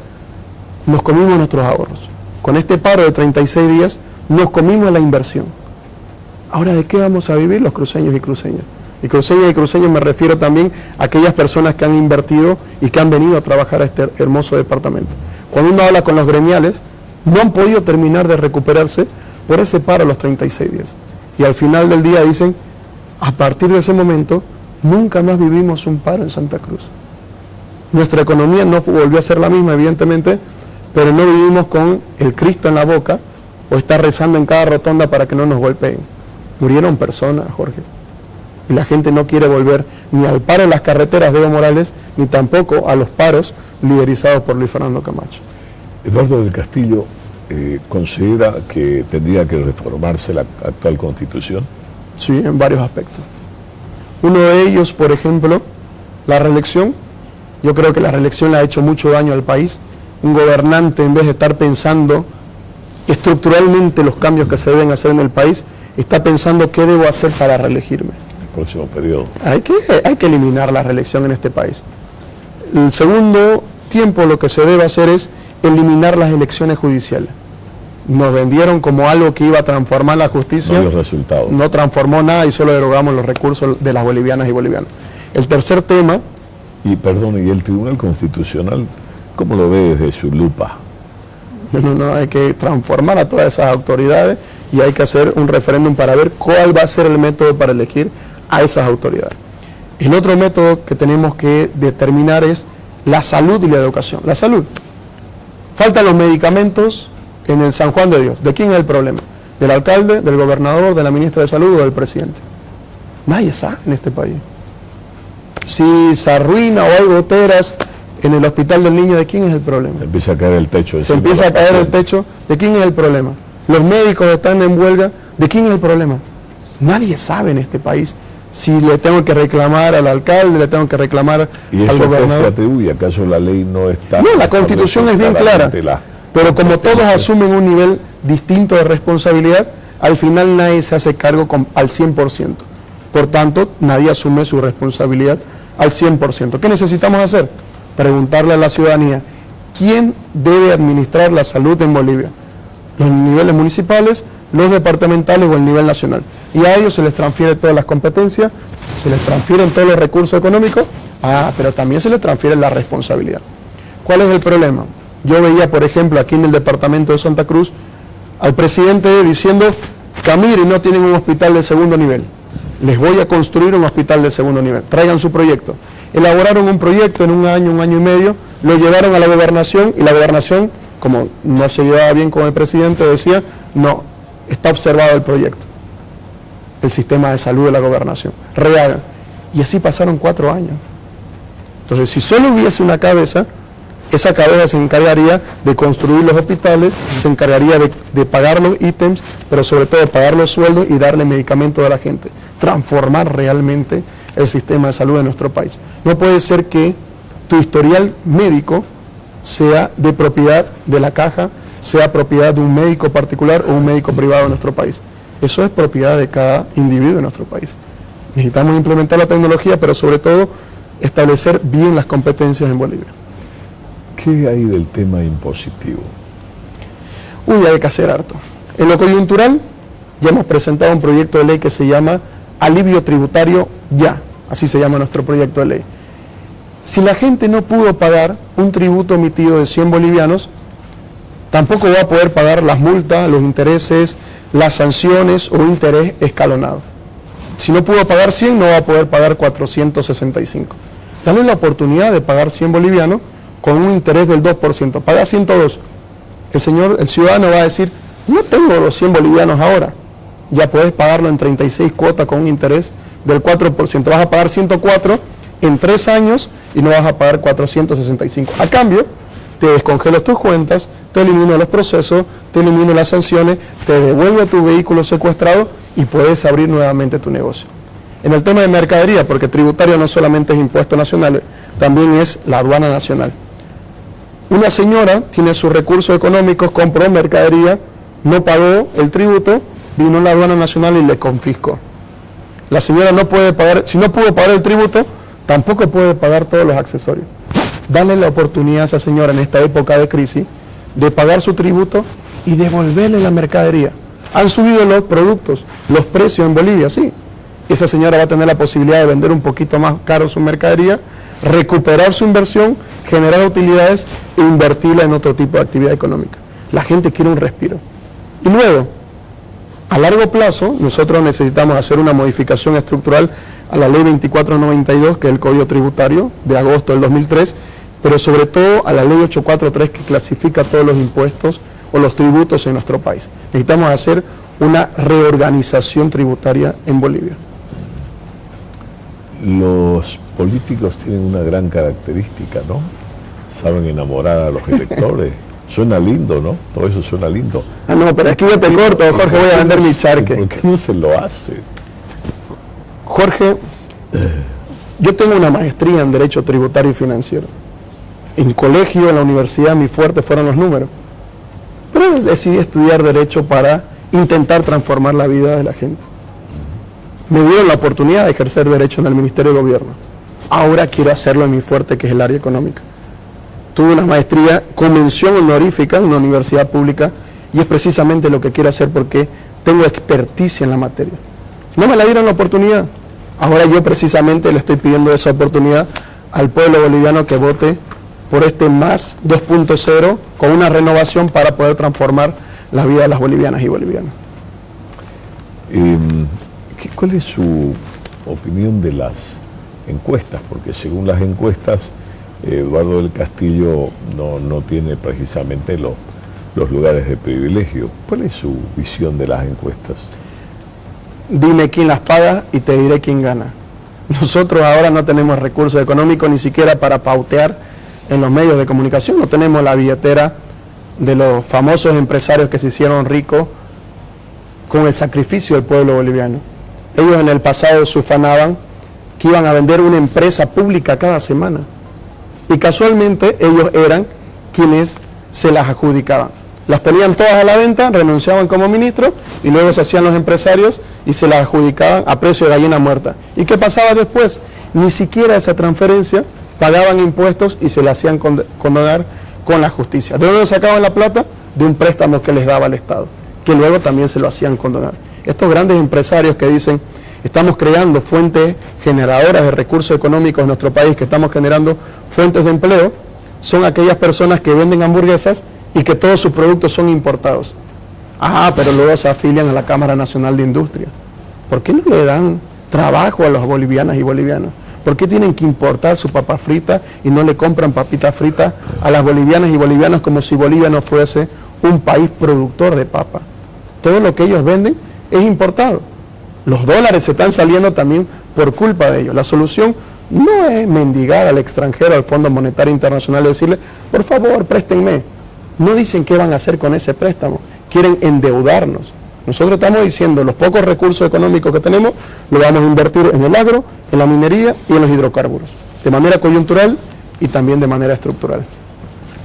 nos comimos nuestros ahorros. Con este paro de 36 días, nos comimos la inversión. Ahora, ¿de qué vamos a vivir los cruceños y cruceñas? Y cruceñas y cruceños me refiero también a aquellas personas que han invertido y que han venido a trabajar a este hermoso departamento. Cuando uno habla con los gremiales, no han podido terminar de recuperarse por ese paro a los 36 días. Y al final del día dicen, a partir de ese momento, nunca más vivimos un paro en Santa Cruz. Nuestra economía no volvió a ser la misma, evidentemente, pero no vivimos con el Cristo en la boca o estar rezando en cada rotonda para que no nos golpeen. Murieron personas, Jorge. Y la gente no quiere volver ni al paro en las carreteras de Evo Morales, ni tampoco a los paros liderizados por Luis Fernando Camacho. Eduardo del Castillo considera que tendría que reformarse la actual Constitución. Sí, en varios aspectos. Uno de ellos, por ejemplo, la reelección. Yo creo que la reelección le ha hecho mucho daño al país. Un gobernante, en vez de estar pensando estructuralmente los cambios que se deben hacer en el país, está pensando qué debo hacer para reelegirme. El próximo periodo. Hay que eliminar la reelección en este país. El segundo tiempo lo que se debe hacer es eliminar las elecciones judiciales. Nos vendieron como algo que iba a transformar la justicia. No dio resultados. No transformó nada y solo derogamos los recursos de las bolivianas y bolivianos. El tercer tema... Y el Tribunal Constitucional, ¿cómo lo ve desde su lupa? No, hay que transformar a todas esas autoridades y hay que hacer un referéndum para ver cuál va a ser el método para elegir a esas autoridades. El otro método que tenemos que determinar es la salud y la educación. La salud. Faltan los medicamentos en el San Juan de Dios. ¿De quién es el problema? ¿Del alcalde, del gobernador, de la ministra de Salud o del presidente? Nadie sabe en este país. Si se arruina o hay goteras en el hospital del niño, ¿de quién es el problema? Se empieza a caer el techo. Se empieza a caer el techo, ¿de quién es el problema? Los médicos están en huelga, ¿de quién es el problema? Nadie sabe en este país si le tengo que reclamar al alcalde, le tengo que reclamar al gobernador. ¿Y eso se atribuye? ¿Acaso la ley no está...? No, la Constitución es bien clara, pero como todos asumen un nivel distinto de responsabilidad, al final nadie se hace cargo al 100%. Por tanto, nadie asume su responsabilidad al 100%. ¿Qué necesitamos hacer? Preguntarle a la ciudadanía, ¿quién debe administrar la salud en Bolivia? ¿Los niveles municipales, los departamentales o el nivel nacional? Y a ellos se les transfiere todas las competencias, se les transfieren todos los recursos económicos, pero también se les transfiere la responsabilidad. ¿Cuál es el problema? Yo veía, por ejemplo, aquí en el departamento de Santa Cruz, al presidente diciendo, Camiri no tienen un hospital de segundo nivel. Les voy a construir un hospital de segundo nivel. Traigan su proyecto. Elaboraron un proyecto en un año y medio, lo llevaron a la gobernación y la gobernación, como no se llevaba bien con el presidente, decía, no, está observado el proyecto. El sistema de salud de la gobernación. Rehagan. Y así pasaron 4 años. Entonces, si solo hubiese una cabeza, Esa cabeza se encargaría de construir los hospitales, se encargaría de pagar los ítems, pero sobre todo de pagar los sueldos y darle medicamentos a la gente. Transformar realmente el sistema de salud de nuestro país. No puede ser que tu historial médico sea de propiedad de la caja, sea propiedad de un médico particular o un médico privado en nuestro país. Eso es propiedad de cada individuo en nuestro país. Necesitamos implementar la tecnología, pero sobre todo establecer bien las competencias en Bolivia. ¿Qué hay del tema impositivo? Uy, hay que hacer harto. En lo coyuntural, ya hemos presentado un proyecto de ley que se llama Alivio Tributario Ya, así se llama nuestro proyecto de ley. Si la gente no pudo pagar un tributo emitido de 100 bolivianos, tampoco va a poder pagar las multas, los intereses, las sanciones o interés escalonado. Si no pudo pagar 100, no va a poder pagar 465. Dale la oportunidad de pagar 100 bolivianos con un interés del 2%. Paga 102. El ciudadano va a decir, no tengo los 100 bolivianos ahora. Ya puedes pagarlo en 36 cuotas con un interés del 4%. Vas a pagar 104 en 3 años y no vas a pagar 465. A cambio, te descongelo tus cuentas, te elimino los procesos, te elimino las sanciones, te devuelvo tu vehículo secuestrado y puedes abrir nuevamente tu negocio. En el tema de mercadería, porque tributario no solamente es impuestos nacionales, también es la aduana nacional. Una señora tiene sus recursos económicos, compró mercadería, no pagó el tributo, vino la aduana nacional y le confiscó. La señora no puede pagar, si no pudo pagar el tributo, tampoco puede pagar todos los accesorios. Dale la oportunidad a esa señora en esta época de crisis de pagar su tributo y devolverle la mercadería. Han subido los productos, los precios en Bolivia, sí. Esa señora va a tener la posibilidad de vender un poquito más caro su mercadería, recuperar su inversión, generar utilidades e invertirla en otro tipo de actividad económica. La gente quiere un respiro. Y luego, a largo plazo, nosotros necesitamos hacer una modificación estructural a la ley 2492, que es el Código Tributario de agosto del 2003, pero sobre todo a la ley 843, que clasifica todos los impuestos o los tributos en nuestro país. Necesitamos hacer una reorganización tributaria en Bolivia. Los políticos tienen una gran característica, ¿no? Saben enamorar a los electores. Suena lindo, ¿no? Todo eso suena lindo. Ah, no, pero aquí yo te corto, Jorge, voy a vender mi charque. ¿Por qué no se lo hace? Jorge, yo tengo una maestría en Derecho Tributario y Financiero. En colegio, en la universidad, mi fuerte fueron los números. Pero decidí estudiar Derecho para intentar transformar la vida de la gente. Me dieron la oportunidad de ejercer Derecho en el Ministerio de Gobierno. Ahora quiero hacerlo en mi fuerte, que es el área económica. Tuve una maestría con mención honorífica en una universidad pública y es precisamente lo que quiero hacer porque tengo experticia en la materia. No me la dieron la oportunidad. Ahora yo precisamente le estoy pidiendo esa oportunidad al pueblo boliviano que vote por este más 2.0 con una renovación para poder transformar la vida de las bolivianas y bolivianos. ¿Cuál es su opinión de las encuestas? Porque según las encuestas, Eduardo del Castillo no tiene precisamente los lugares de privilegio. ¿Cuál es su visión de las encuestas? Dime quién las paga y te diré quién gana. Nosotros ahora no tenemos recursos económicos ni siquiera para pautear en los medios de comunicación. No tenemos la billetera de los famosos empresarios que se hicieron ricos con el sacrificio del pueblo boliviano. Ellos en el pasado se ufanaban que iban a vender una empresa pública cada semana. Y casualmente ellos eran quienes se las adjudicaban. Las ponían todas a la venta, renunciaban como ministros y luego se hacían los empresarios y se las adjudicaban a precio de gallina muerta. ¿Y qué pasaba después? Ni siquiera esa transferencia pagaban impuestos y se la hacían condonar con la justicia. ¿De dónde sacaban la plata? De un préstamo que les daba el Estado, que luego también se lo hacían condonar. Estos grandes empresarios que dicen, estamos creando fuentes generadoras de recursos económicos en nuestro país, que estamos generando fuentes de empleo, son aquellas personas que venden hamburguesas y que todos sus productos son importados. Ah, pero luego se afilian a la Cámara Nacional de Industria. ¿Por qué no le dan trabajo a los bolivianas y bolivianos? ¿Por qué tienen que importar su papa frita y no le compran papitas fritas a las bolivianas y bolivianos como si Bolivia no fuese un país productor de papa? Todo lo que ellos venden es importado. Los dólares se están saliendo también por culpa de ellos. La solución no es mendigar al extranjero, al Fondo Monetario Internacional, decirle, por favor, préstenme. No dicen qué van a hacer con ese préstamo, quieren endeudarnos. Nosotros estamos diciendo, los pocos recursos económicos que tenemos, lo vamos a invertir en el agro, en la minería y en los hidrocarburos, de manera coyuntural y también de manera estructural.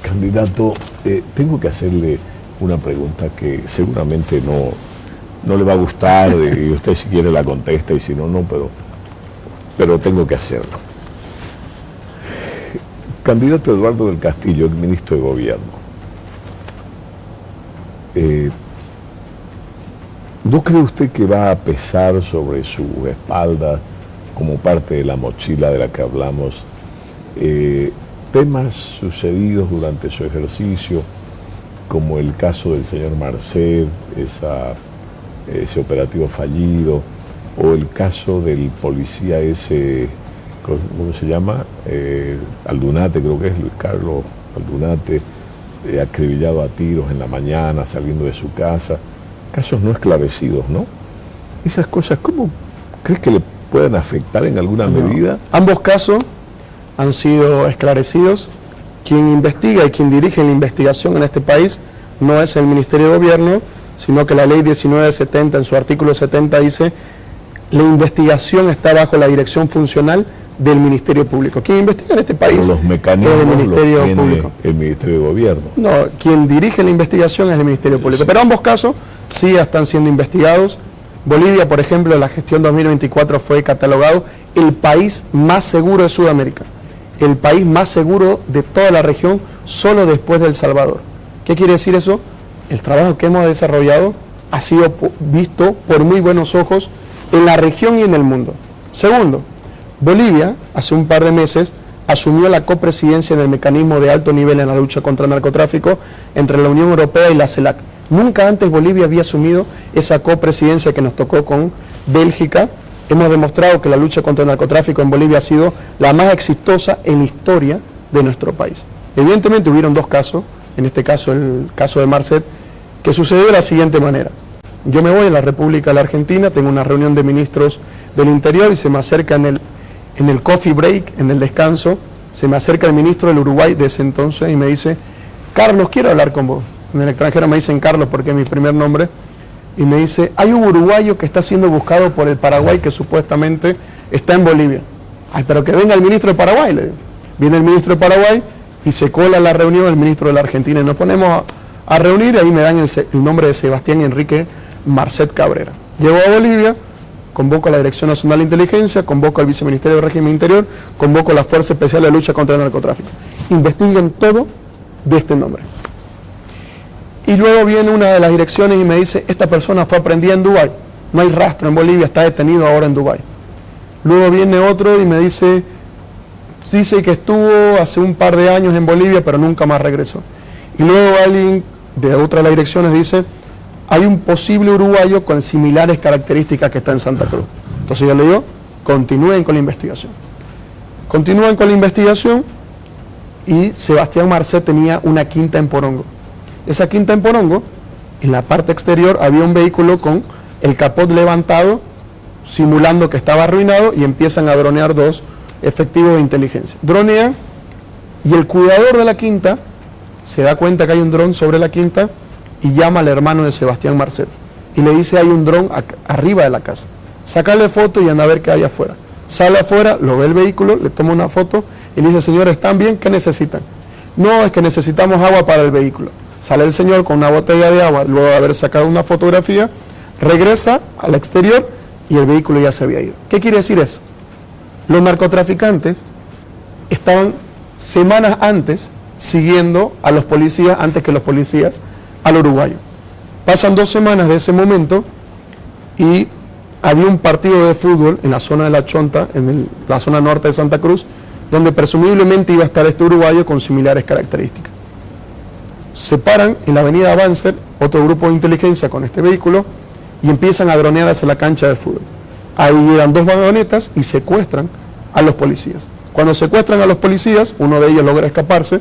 Candidato, tengo que hacerle una pregunta que seguramente no le va a gustar, y usted si quiere la contesta y si no, no, pero tengo que hacerlo. Candidato Eduardo del Castillo, el ministro de Gobierno, ¿no cree usted que va a pesar sobre su espalda, como parte de la mochila de la que hablamos, temas sucedidos durante su ejercicio, como el caso del señor Marcet, ese operativo fallido, o el caso del policía ese, ¿cómo se llama? Aldunate, creo que es Luis Carlos Aldunate, acribillado a tiros en la mañana, saliendo de su casa, casos no esclarecidos, ¿no? Esas cosas, ¿cómo crees que le pueden afectar en alguna medida? Ambos casos han sido esclarecidos. Quien investiga y quien dirige la investigación en este país no es el Ministerio de Gobierno, sino que la ley 1970 en su artículo 70 dice la investigación está bajo la dirección funcional del Ministerio Público. Quien investiga en este país pero los mecanismos es el Ministerio Público. El Ministerio de Gobierno. No, quien dirige la investigación es el Ministerio Público. Pero ambos casos sí están siendo investigados. Bolivia, por ejemplo, en la gestión 2024 fue catalogado el país más seguro de Sudamérica, el país más seguro de toda la región, solo después de El Salvador. ¿Qué quiere decir eso? El trabajo que hemos desarrollado ha sido visto por muy buenos ojos en la región y en el mundo. Segundo, Bolivia, hace un par de meses, asumió la copresidencia del mecanismo de alto nivel en la lucha contra el narcotráfico entre la Unión Europea y la CELAC. Nunca antes Bolivia había asumido esa copresidencia que nos tocó con Bélgica. Hemos demostrado que la lucha contra el narcotráfico en Bolivia ha sido la más exitosa en la historia de nuestro país. Evidentemente hubieron dos casos, en este caso el caso de Marcet, que sucedió de la siguiente manera. Yo me voy a la República de la Argentina, tengo una reunión de ministros del Interior y se me acerca en el coffee break, en el descanso, se me acerca el ministro del Uruguay de ese entonces y me dice, Carlos, quiero hablar con vos. En el extranjero me dicen Carlos porque es mi primer nombre. Y me dice, hay un uruguayo que está siendo buscado por el Paraguay que supuestamente está en Bolivia. Ay, pero que venga el ministro de Paraguay, le digo. Viene el ministro de Paraguay y se cola la reunión el ministro de la Argentina y nos ponemos a reunir y ahí me dan el nombre de Sebastián Enrique Marcet Cabrera. Llego a Bolivia, convoco a la Dirección Nacional de Inteligencia, convoco al Viceministerio de Régimen Interior, convoco a la Fuerza Especial de Lucha contra el Narcotráfico. Investiguen todo de este nombre. Y luego viene una de las direcciones y me dice, esta persona fue aprehendida en Dubái, no hay rastro en Bolivia, está detenido ahora en Dubái. Luego viene otro y me dice que estuvo hace un par de años en Bolivia, pero nunca más regresó. Y luego alguien de otra de las direcciones dice, hay un posible uruguayo con similares características que está en Santa Cruz. Entonces yo le digo, continúen con la investigación. Continúan con la investigación y Sebastián Marcet tenía una quinta en Porongo. Esa quinta en Porongo, en la parte exterior había un vehículo con el capot levantado, simulando que estaba arruinado y empiezan a dronear dos efectivos de inteligencia. Dronean y el cuidador de la quinta se da cuenta que hay un dron sobre la quinta y llama al hermano de Sebastián Marcet y le dice hay un dron arriba de la casa, sácale foto y anda a ver qué hay afuera. Sale afuera, lo ve el vehículo, le toma una foto y le dice, señores, ¿están bien? ¿Qué necesitan? No, es que necesitamos agua para el vehículo. Sale el señor con una botella de agua, luego de haber sacado una fotografía, regresa al exterior y el vehículo ya se había ido. ¿Qué quiere decir eso? Los narcotraficantes estaban semanas antes siguiendo a los policías, antes que los policías, al uruguayo. Pasan 2 semanas de ese momento y había un partido de fútbol en la zona de La Chonta, en la zona norte de Santa Cruz, donde presumiblemente iba a estar este uruguayo con similares características. Se paran en la avenida Banzer, otro grupo de inteligencia con este vehículo, y empiezan a dronear hacia la cancha de fútbol. Ahí llegan 2 vagonetas y secuestran a los policías. Cuando secuestran a los policías, uno de ellos logra escaparse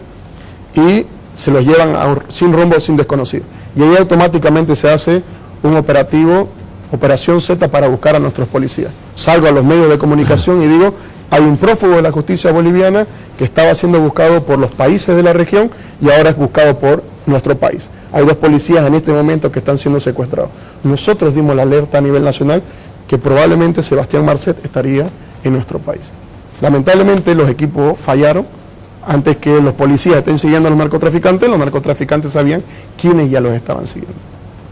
y se los llevan sin rumbo, sin desconocido. Y ahí automáticamente se hace un operativo, Operación Z, para buscar a nuestros policías. Salgo a los medios de comunicación y digo Hay un prófugo de la justicia boliviana que estaba siendo buscado por los países de la región y ahora es buscado por nuestro país. Hay 2 policías en este momento que están siendo secuestrados. Nosotros dimos la alerta a nivel nacional que probablemente Sebastián Marcet estaría en nuestro país. Lamentablemente los equipos fallaron. Antes que los policías estén siguiendo a los narcotraficantes sabían quiénes ya los estaban siguiendo.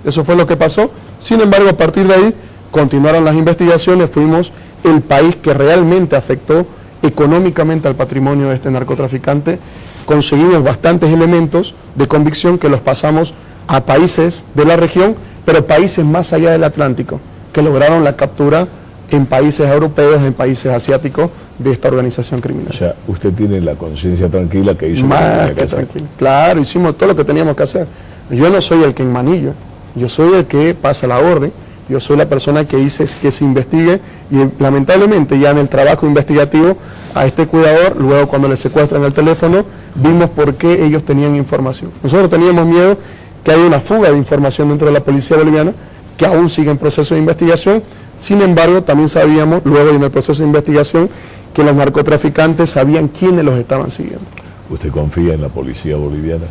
Eso fue lo que pasó. Sin embargo, a partir de ahí continuaron las investigaciones. Fuimos el país que realmente afectó económicamente al patrimonio de este narcotraficante. Conseguimos bastantes elementos de convicción que los pasamos a países de la región, pero países más allá del Atlántico, que lograron la captura en países europeos, en países asiáticos de esta organización criminal. O sea, usted tiene la conciencia tranquila que hizo más que tranquila. Claro, hicimos todo lo que teníamos que hacer. Yo no soy el que enmanilla, yo soy el que pasa la orden, yo soy la persona que dice que se investigue y lamentablemente ya en el trabajo investigativo a este cuidador, luego cuando le secuestran el teléfono, vimos por qué ellos tenían información. Nosotros teníamos miedo que haya una fuga de información dentro de la policía boliviana, que aún sigue en proceso de investigación. Sin embargo, también sabíamos, luego en el proceso de investigación, que los narcotraficantes sabían quiénes los estaban siguiendo. ¿Usted confía en la policía boliviana?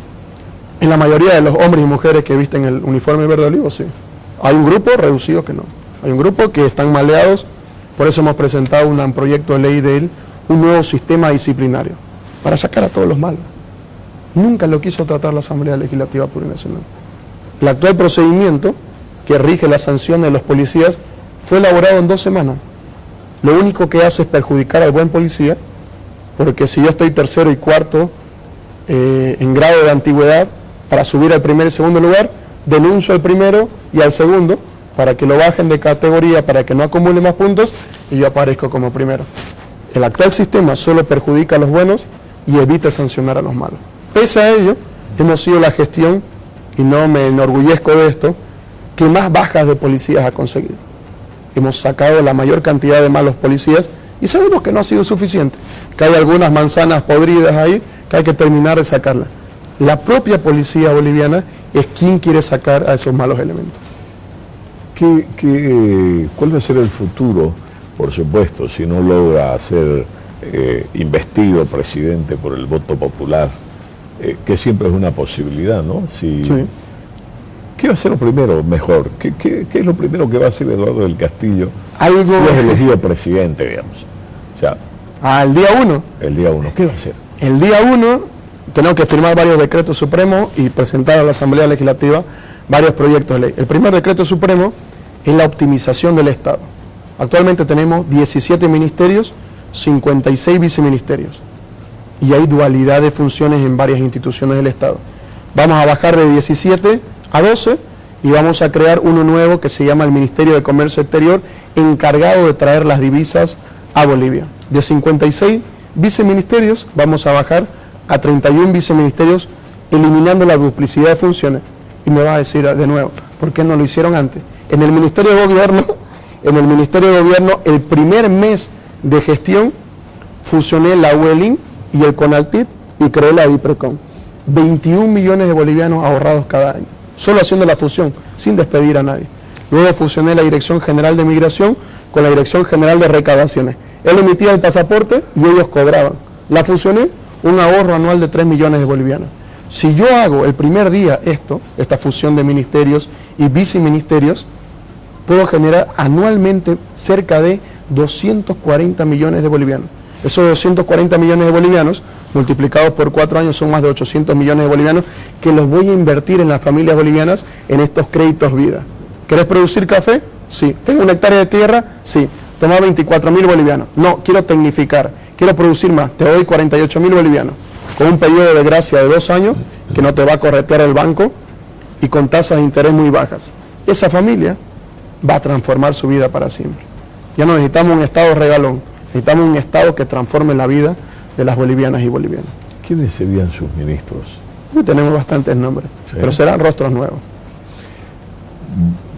En la mayoría de los hombres y mujeres que visten el uniforme verde olivo, sí. Hay un grupo reducido que no. Hay un grupo que están maleados, por eso hemos presentado un proyecto de ley de él, un nuevo sistema disciplinario, para sacar a todos los malos. Nunca lo quiso tratar la Asamblea Legislativa Plurinacional. El actual procedimiento que rige la sanción de los policías fue elaborado en 2 semanas. Lo único que hace es perjudicar al buen policía, porque si yo estoy tercero y cuarto en grado de antigüedad, para subir al primer y segundo lugar, denuncio al primero y al segundo, para que lo bajen de categoría, para que no acumule más puntos, y yo aparezco como primero. El actual sistema solo perjudica a los buenos y evita sancionar a los malos. Pese a ello, hemos sido la gestión, y no me enorgullezco de esto, que más bajas de policías ha conseguido. Hemos sacado la mayor cantidad de malos policías y sabemos que no ha sido suficiente, que hay algunas manzanas podridas ahí que hay que terminar de sacarlas. La propia policía boliviana es quien quiere sacar a esos malos elementos. ¿Cuál va a ser el futuro, por supuesto, si no logra ser investido presidente por el voto popular, que siempre es una posibilidad, ¿no? Sí. ¿Qué va a ser lo primero mejor? ¿Qué es lo primero que va a hacer Eduardo del Castillo si es elegido presidente, digamos? O sea, el día 1. El día 1. ¿Qué va a hacer? El día 1 tenemos que firmar varios decretos supremos y presentar a la Asamblea Legislativa varios proyectos de ley. El primer decreto supremo es la optimización del Estado. Actualmente tenemos 17 ministerios, 56 viceministerios. Y hay dualidad de funciones en varias instituciones del Estado. Vamos a bajar de 17 a 12 y vamos a crear uno nuevo que se llama el Ministerio de Comercio Exterior, encargado de traer las divisas a Bolivia. De 56 viceministerios vamos a bajar a 31 viceministerios, eliminando la duplicidad de funciones. Y me va a decir de nuevo, ¿por qué no lo hicieron antes? En el Ministerio de Gobierno, el primer mes de gestión, fusioné la UELIN y el CONALTIT y creé la DIPRECON. 21 millones de bolivianos ahorrados cada año, solo haciendo la fusión, sin despedir a nadie. Luego fusioné la Dirección General de Migración con la Dirección General de Recaudaciones. Él emitía el pasaporte y ellos cobraban. La fusioné, un ahorro anual de 3 millones de bolivianos. Si yo hago el primer día esta fusión de ministerios y viceministerios, puedo generar anualmente cerca de 240 millones de bolivianos. Esos 240 millones de bolivianos, multiplicados por 4 años, son más de 800 millones de bolivianos que los voy a invertir en las familias bolivianas en estos créditos vida. ¿Querés producir café? Sí. ¿Tengo una hectárea de tierra? Sí. Toma 24.000 bolivianos. No, quiero tecnificar, quiero producir más, te doy 48.000 bolivianos, con un periodo de gracia de 2 años, que no te va a corretear el banco, y con tasas de interés muy bajas. Esa familia va a transformar su vida para siempre. Ya no necesitamos un Estado regalón, necesitamos un Estado que transforme la vida de las bolivianas y bolivianos. ¿Quiénes serían sus ministros? Tenemos bastantes nombres, ¿sí? Pero serán rostros nuevos.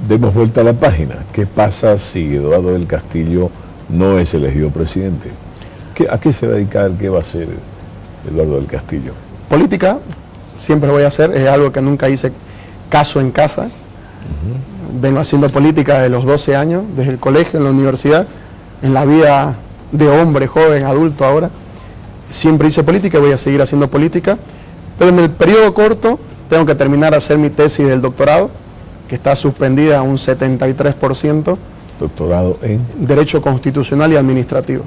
Demos vuelta a la página. ¿Qué pasa si Eduardo del Castillo no es elegido presidente? ¿A qué se va a dedicar? ¿Qué va a hacer Eduardo del Castillo? Política, siempre voy a hacer, es algo que nunca hice caso en casa. Vengo haciendo política desde los 12 años, desde el colegio, en la universidad. En la vida de hombre, joven, adulto ahora. Siempre hice política y voy a seguir haciendo política, pero en el periodo corto tengo que terminar de hacer mi tesis del doctorado, que está suspendida a un 73%. Doctorado en Derecho Constitucional y Administrativo,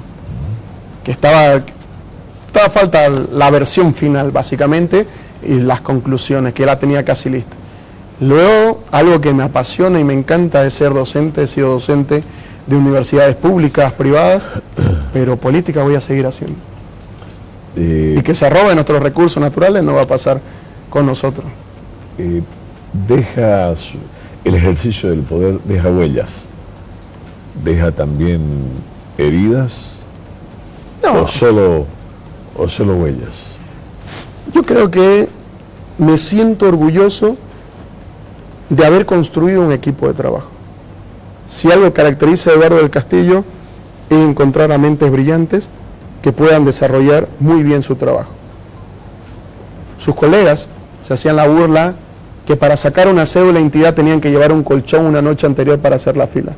que estaba falta la versión final básicamente y las conclusiones, que la tenía casi lista. Luego, algo que me apasiona y me encanta es ser docente. He sido docente de universidades públicas, privadas, pero política voy a seguir haciendo. Y que se roben nuestros recursos naturales no va a pasar con nosotros. Deja el ejercicio del poder, deja huellas, deja también heridas, No. o solo huellas. Yo creo que me siento orgulloso de haber construido un equipo de trabajo. Si algo caracteriza a Eduardo del Castillo es encontrar a mentes brillantes que puedan desarrollar muy bien su trabajo. Sus colegas se hacían la burla que para sacar una cédula de identidad tenían que llevar un colchón una noche anterior para hacer la fila.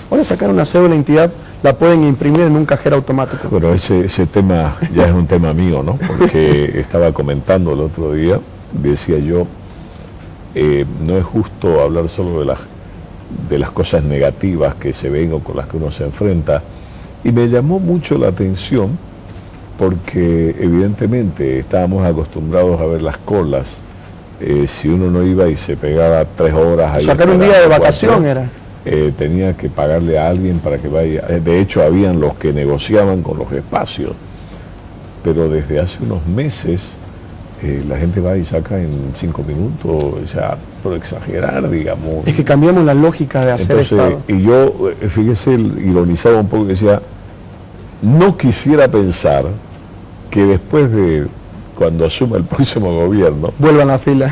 Ahora sacar una cédula de identidad la pueden imprimir en un cajero automático. Bueno, ese tema ya es un tema mío, ¿no? Porque estaba comentando el otro día, decía yo, no es justo hablar solo de las cosas negativas que se ven o con las que uno se enfrenta. Y me llamó mucho la atención porque evidentemente estábamos acostumbrados a ver las colas. Si uno no iba y se pegaba 3 horas ahí. Sacar un día de vacación era. Tenía que pagarle a alguien para que vaya. De hecho, habían los que negociaban con los espacios. Pero desde hace unos meses la gente va y saca en 5 minutos, o sea, por exagerar, digamos. Es que cambiamos la lógica de hacer Estado. Y yo, fíjese, ironizaba un poco y decía, no quisiera pensar que después de cuando asuma el próximo gobierno, vuelvan a la fila.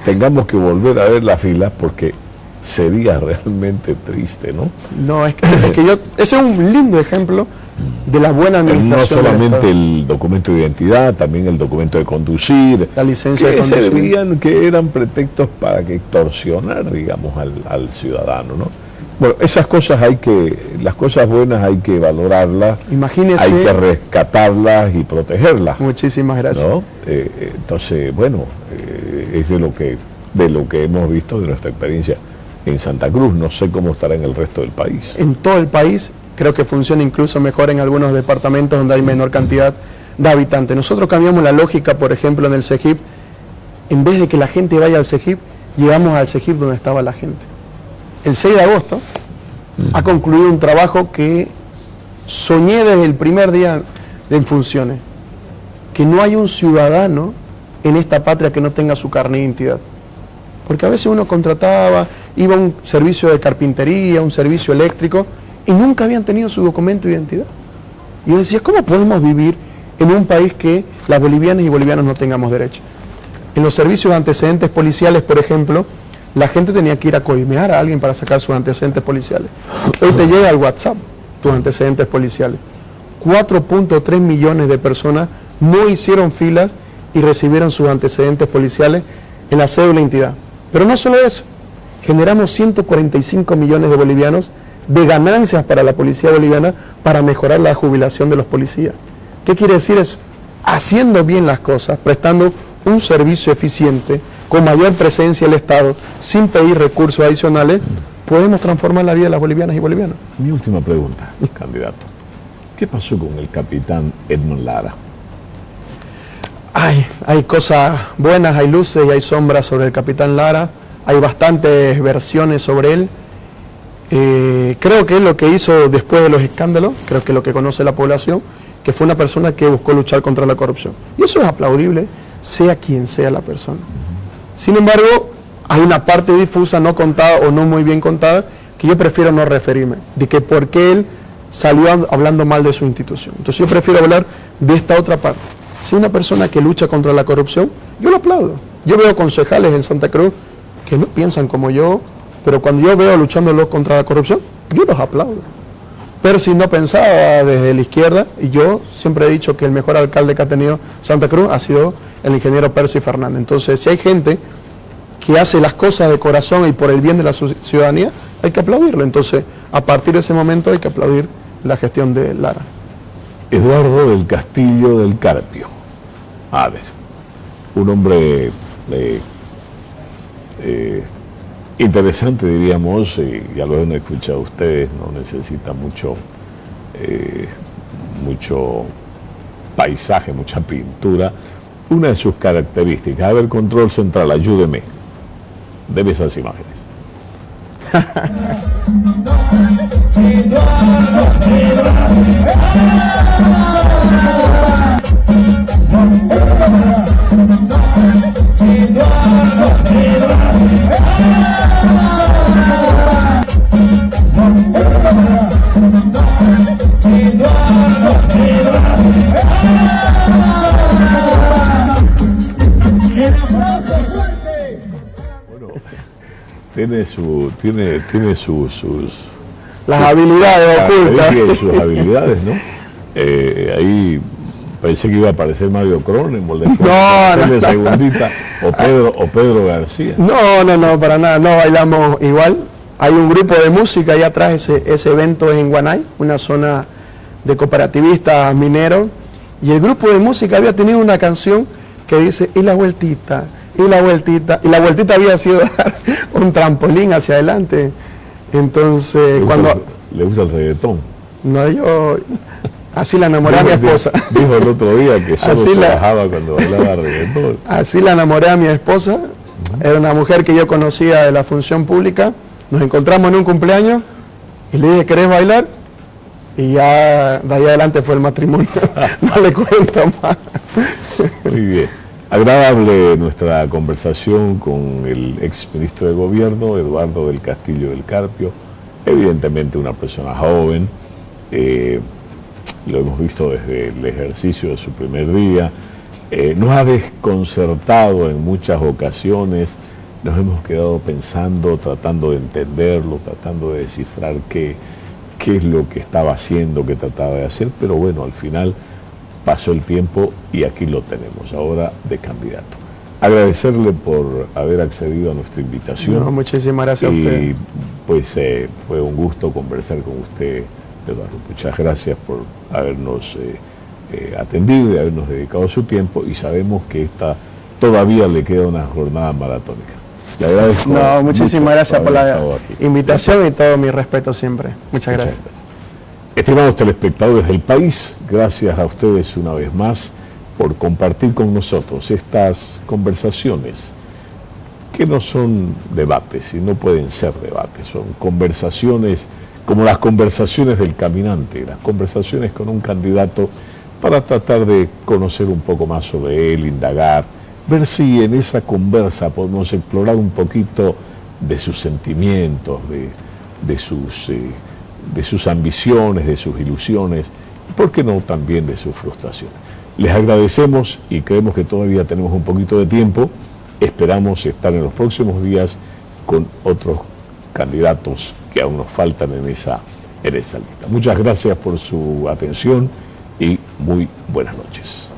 Tengamos que volver a ver las filas porque sería realmente triste, ¿no? No, es que ese es un lindo ejemplo de la buena administración. No solamente el documento de identidad, también el documento de conducir, la licencia de conducir, servían, que eran pretextos para que extorsionar, digamos, al ciudadano, ¿no? Bueno, esas cosas las cosas buenas hay que valorarlas, imagínese, hay que rescatarlas y protegerlas. Muchísimas gracias. ¿No? Entonces, bueno, es de lo que hemos visto de nuestra experiencia en Santa Cruz. No sé cómo estará en el resto del país. En todo el país creo que funciona incluso mejor en algunos departamentos donde hay menor cantidad de habitantes. Nosotros cambiamos la lógica, por ejemplo, en el CEGIP. En vez de que la gente vaya al CEGIP, llegamos al CEGIP donde estaba la gente. El 6 de agosto ha concluido un trabajo que soñé desde el primer día en funciones. Que no hay un ciudadano en esta patria que no tenga su carnet de identidad. Porque a veces uno contrataba, iba a un servicio de carpintería, un servicio eléctrico, y nunca habían tenido su documento de identidad. Y yo decía, ¿cómo podemos vivir en un país que las bolivianas y bolivianos no tengamos derecho? En los servicios de antecedentes policiales, por ejemplo, la gente tenía que ir a coimear a alguien para sacar sus antecedentes policiales. Hoy te llega al WhatsApp tus antecedentes policiales. 4.3 millones de personas no hicieron filas y recibieron sus antecedentes policiales en la cédula de identidad. Pero no solo eso, generamos 145 millones de bolivianos de ganancias para la policía boliviana para mejorar la jubilación de los policías. ¿Qué quiere decir eso? Haciendo bien las cosas, prestando un servicio eficiente, con mayor presencia del Estado, sin pedir recursos adicionales, podemos transformar la vida de las bolivianas y bolivianos. Mi última pregunta, candidato. ¿Qué pasó con el capitán Edmond Lara? Hay cosas buenas, hay luces y hay sombras sobre el capitán Lara. Hay bastantes versiones sobre él. Creo que es lo que hizo después de los escándalos, creo que es lo que conoce la población, que fue una persona que buscó luchar contra la corrupción. Y eso es aplaudible, sea quien sea la persona. Sin embargo, hay una parte difusa, no contada o no muy bien contada, que yo prefiero no referirme, de que por qué él salió hablando mal de su institución. Entonces yo prefiero hablar de esta otra parte. Si una persona que lucha contra la corrupción, yo lo aplaudo. Yo veo concejales en Santa Cruz que no piensan como yo, pero cuando yo veo luchándolo contra la corrupción, yo los aplaudo. Pero si no pensaba desde la izquierda, y yo siempre he dicho que el mejor alcalde que ha tenido Santa Cruz ha sido el ingeniero Percy Fernández. Entonces, si hay gente que hace las cosas de corazón y por el bien de la ciudadanía, hay que aplaudirlo. Entonces, a partir de ese momento hay que aplaudir la gestión de Lara. Eduardo del Castillo del Carpio. A ver, un hombre interesante, diríamos, ya lo han escuchado ustedes, no necesita mucho paisaje, mucha pintura. Una de sus características, a ver, control central, ayúdeme, debe esas imágenes. Tiene sus las habilidades ocultas. Y sus habilidades, ¿no? Ahí pensé que iba a aparecer Mario Cronenberg después de segundita, o Pedro García. No, para nada, no bailamos igual. Hay un grupo de música ahí atrás, ese evento es en Guanay, una zona de cooperativistas mineros, y el grupo de música había tenido una canción que dice, y la vueltita, y la vueltita, y la vueltita había sido dar un trampolín hacia adelante. Entonces, ¿Le gusta el reggaetón? No, yo así la enamoré a mi esposa. Dijo el otro día que solo se bajaba cuando bailaba reggaetón. Así la enamoré a mi esposa. Era una mujer que yo conocía de la función pública. Nos encontramos en un cumpleaños y le dije, ¿querés bailar? Y ya de ahí adelante fue el matrimonio. No le cuento más. Muy bien. Agradable nuestra conversación con el ex ministro de Gobierno, Eduardo del Castillo del Carpio. Evidentemente una persona joven. Lo hemos visto desde el ejercicio de su primer día. Nos ha desconcertado en muchas ocasiones. Nos hemos quedado pensando, tratando de entenderlo, tratando de descifrar qué es lo que estaba haciendo, qué trataba de hacer, pero bueno, al final pasó el tiempo y aquí lo tenemos, ahora de candidato. Agradecerle por haber accedido a nuestra invitación. No, muchísimas gracias a usted. Y pues fue un gusto conversar con usted, Eduardo. Muchas gracias por habernos atendido y habernos dedicado su tiempo, y sabemos que todavía le queda una jornada maratónica. Le agradezco. No, muchísimas gracias por la invitación y todo mi respeto siempre. Muchas gracias. Estimados telespectadores del país, gracias a ustedes una vez más por compartir con nosotros estas conversaciones que no son debates y no pueden ser debates, son conversaciones como las conversaciones del caminante, las conversaciones con un candidato para tratar de conocer un poco más sobre él, indagar, ver si en esa conversa podemos explorar un poquito de sus sentimientos, de sus ambiciones, de sus ilusiones, y por qué no también de sus frustraciones. Les agradecemos y creemos que todavía tenemos un poquito de tiempo. Esperamos estar en los próximos días con otros candidatos que aún nos faltan en esa lista. Muchas gracias por su atención y muy buenas noches.